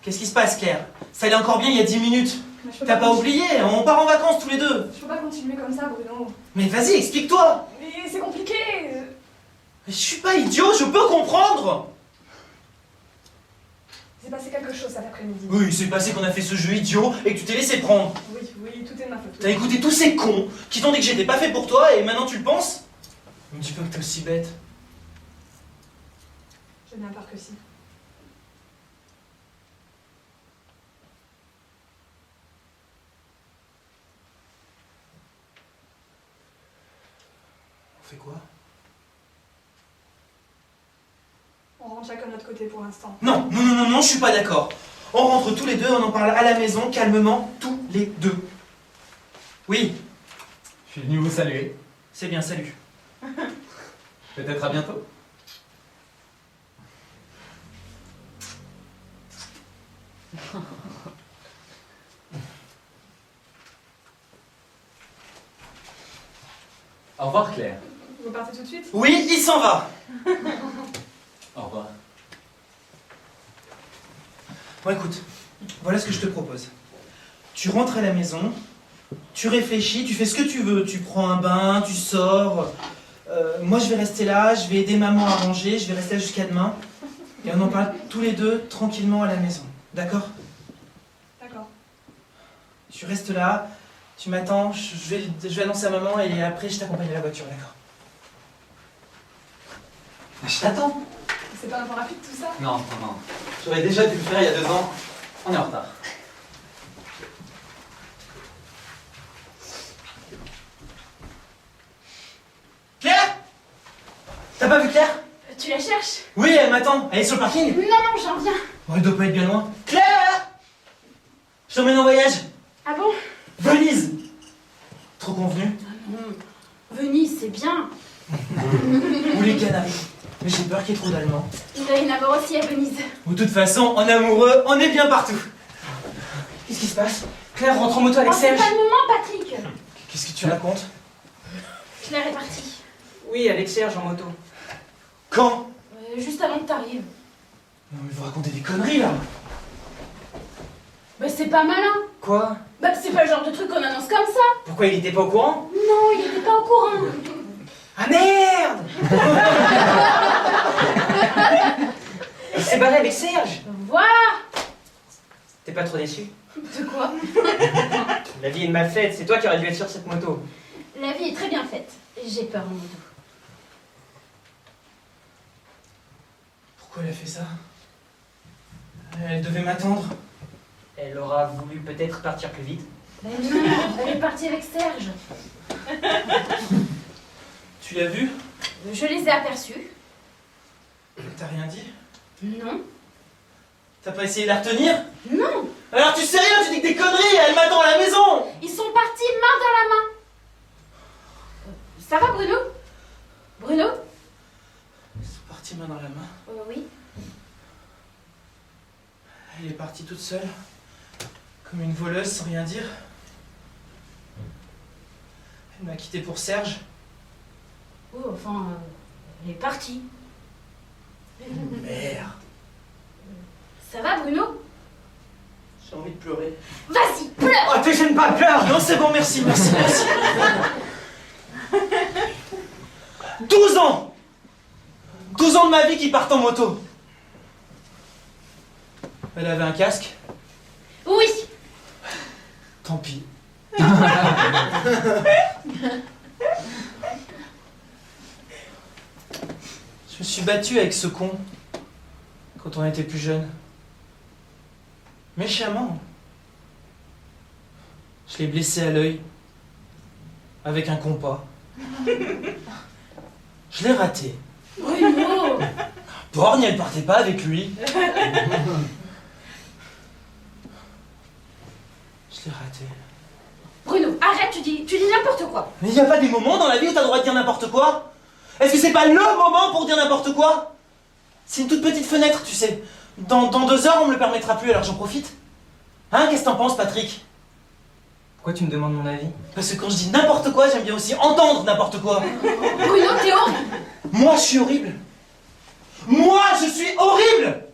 Qu'est-ce qui se passe, Claire? Ça allait encore bien il y a 10 minutes. Mais je peux T'as pas conti- oublié? On part en vacances tous les deux. Je peux pas continuer comme ça, Bruno. Mais vas-y, explique-toi. Mais c'est compliqué. Mais je suis pas idiot, je peux comprendre. Il s'est passé quelque chose cet après-midi. Oui, il s'est passé qu'on a fait ce jeu idiot et que tu t'es laissé prendre. Oui, tout est de ma faute. T'as écouté tous ces cons qui t'ont dit que j'étais pas fait pour toi et maintenant tu le penses? Me dis pas que t'es aussi bête. J'ai bien peur que si. On fait quoi? On rentre chacun de notre côté pour l'instant. Non, non, non, non, non, je suis pas d'accord. On rentre tous les deux, on en parle à la maison, calmement, tous les deux. Oui, Je suis venu vous saluer. c'est bien, salut. Peut-être à bientôt. Au revoir, Claire. Vous partez tout de suite? Oui, il s'en va. Au revoir. Bon, écoute, voilà ce que je te propose. Tu rentres à la maison, tu réfléchis, tu fais ce que tu veux. Tu prends un bain, tu sors. Moi, je vais rester là, je vais aider maman à ranger, je vais rester là jusqu'à demain. Et on en parle tous les deux, tranquillement, à la maison. D'accord? D'accord. Tu restes là, tu m'attends, je vais annoncer à maman et après, je t'accompagne à la voiture, d'accord? Je t'attends. C'est pas un peu rapide tout ça? Non, non, non. J'aurais déjà dû le faire il y a 2 ans. On est en retard. Claire? T'as pas vu Claire? Tu la cherches? Oui, elle m'attend. Elle est sur le parking? Non, non, j'en viens. Bon, elle doit pas être bien loin. Claire! Je t'emmène en voyage. Ah bon? Venise. Trop convenu? Venise, c'est bien. Ou les Canaries. Mais j'ai peur qu'il y ait trop d'Allemands. Il va y en avoir aussi à Venise. Ou de toute façon, en amoureux, on est bien partout. Qu'est-ce qui se passe? Claire rentre en moto avec Oh, c'est Serge. pas le moment, Patrick. Qu'est-ce que tu racontes? Claire est partie. Oui, avec Serge en moto. Quand? Juste avant que t'arrives. Non mais vous racontez des conneries là. Bah c'est pas malin. Quoi? Bah c'est pas le genre de truc qu'on annonce comme ça. Pourquoi il était pas au courant? Non, il était pas au courant. Ah merde! Il s'est barré avec Serge. Voilà. T'es pas trop déçu? De quoi? La vie est mal faite, c'est toi qui aurais dû être sur cette moto. La vie est très bien faite. J'ai peur en moto. Pourquoi elle a fait ça? Elle devait m'attendre. Elle aura voulu peut-être partir plus vite. Mais non, elle est partie avec Serge. Tu l'as vue? Je les ai aperçus. T'as rien dit? Non. T'as pas essayé de la retenir? Non. Alors tu sais rien, tu dis que des conneries, elle m'attend à la maison! Ils sont partis main dans la main. Ça va, Bruno? Bruno? Ils sont partis main dans la main. Oui. Elle est partie toute seule, comme une voleuse sans rien dire. Elle m'a quitté pour Serge. Oh, enfin, elle est partie. Merde. Ça va, Bruno? J'ai envie de pleurer. Vas-y, pleure. Oh, te gêne pas, pleure! Non, c'est bon, merci, merci, merci. 12 ans! 12 ans de ma vie qui partent en moto. Elle avait un casque. Oui. Tant pis. Je me suis battu avec ce con quand on était plus jeune. Méchamment. Je l'ai blessé à l'œil avec un compas. Je l'ai raté. Bruno. Borgne, elle partait pas avec lui. Je l'ai raté. Bruno, arrête, tu dis n'importe quoi. Mais il n'y a pas des moments dans la vie où t'as le droit de dire n'importe quoi? Est-ce que c'est pas le moment pour dire n'importe quoi? C'est une toute petite fenêtre, tu sais. Dans 2 heures, on me le permettra plus, alors j'en profite. Hein, qu'est-ce que t'en penses, Patrick? Pourquoi tu me demandes mon avis? Parce que quand je dis n'importe quoi, j'aime bien aussi entendre n'importe quoi. Bruno, t'es horrible. Moi, je suis horrible. Moi, je suis horrible.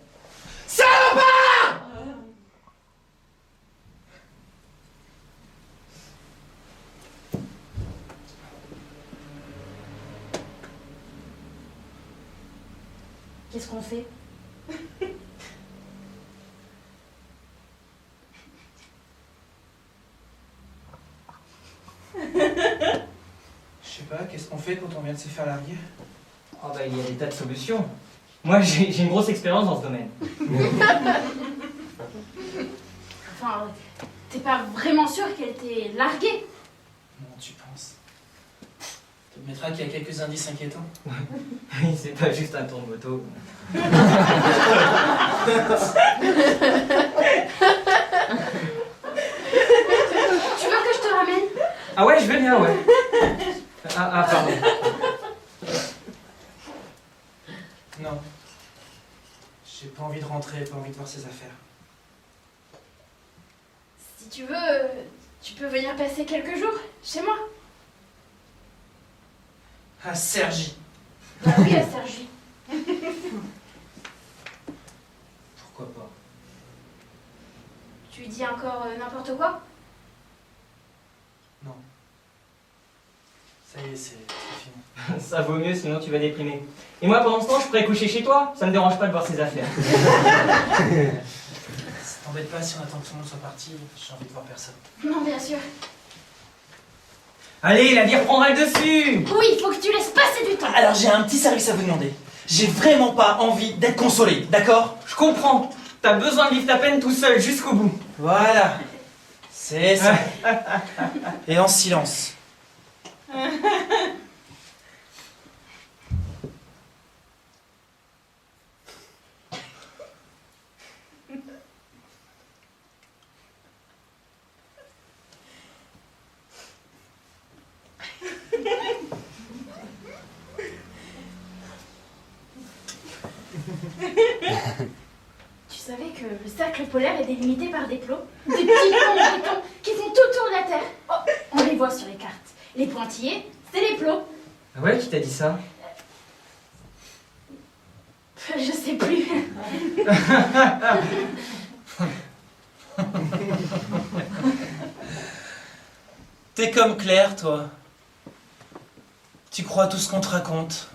Salopard! Qu'est-ce qu'on fait? Je sais pas, qu'est-ce qu'on fait quand on vient de se faire larguer? Oh bah il y a des tas de solutions. Moi j'ai une grosse expérience dans ce domaine. Enfin, t'es pas vraiment sûr qu'elle t'ait largué? Non, tu penses. Tu admettras qu'il y a quelques indices inquiétants. Oui, c'est pas juste un tour de moto. Tu veux que je te ramène? Ah ouais, je vais bien, ouais. Ah pardon. Non. J'ai pas envie de rentrer, pas envie de voir ses affaires. Si tu veux, tu peux venir passer quelques jours chez moi. Ah, Sergi. Bah oui, à Sergi. Pourquoi pas? Tu dis encore n'importe quoi? Non. Ça y est, c'est fini. Ça vaut mieux, sinon tu vas déprimer. Et moi pendant ce temps, je pourrais coucher chez toi. Ça me dérange pas de voir ses affaires. Ça t'embête pas si on attend que tout le monde soit parti? J'ai envie de voir personne. Non, bien sûr. Allez, la vie reprendra le dessus. Oui, il faut que tu laisses passer du temps. Alors j'ai un petit service à vous demander. J'ai vraiment pas envie d'être consolé, d'accord? Je comprends. T'as besoin de vivre ta peine tout seul jusqu'au bout. Voilà. C'est ça. Et en silence. Tu savais que le cercle polaire est délimité par des plots? Des petits plots en béton qui font tout autour de la Terre. Oh, on les voit sur les cartes. Les pointillés, c'est les plots. Ah ouais, qui t'a dit ça? Je sais plus. T'es comme Claire, toi. Tu crois tout ce qu'on te raconte.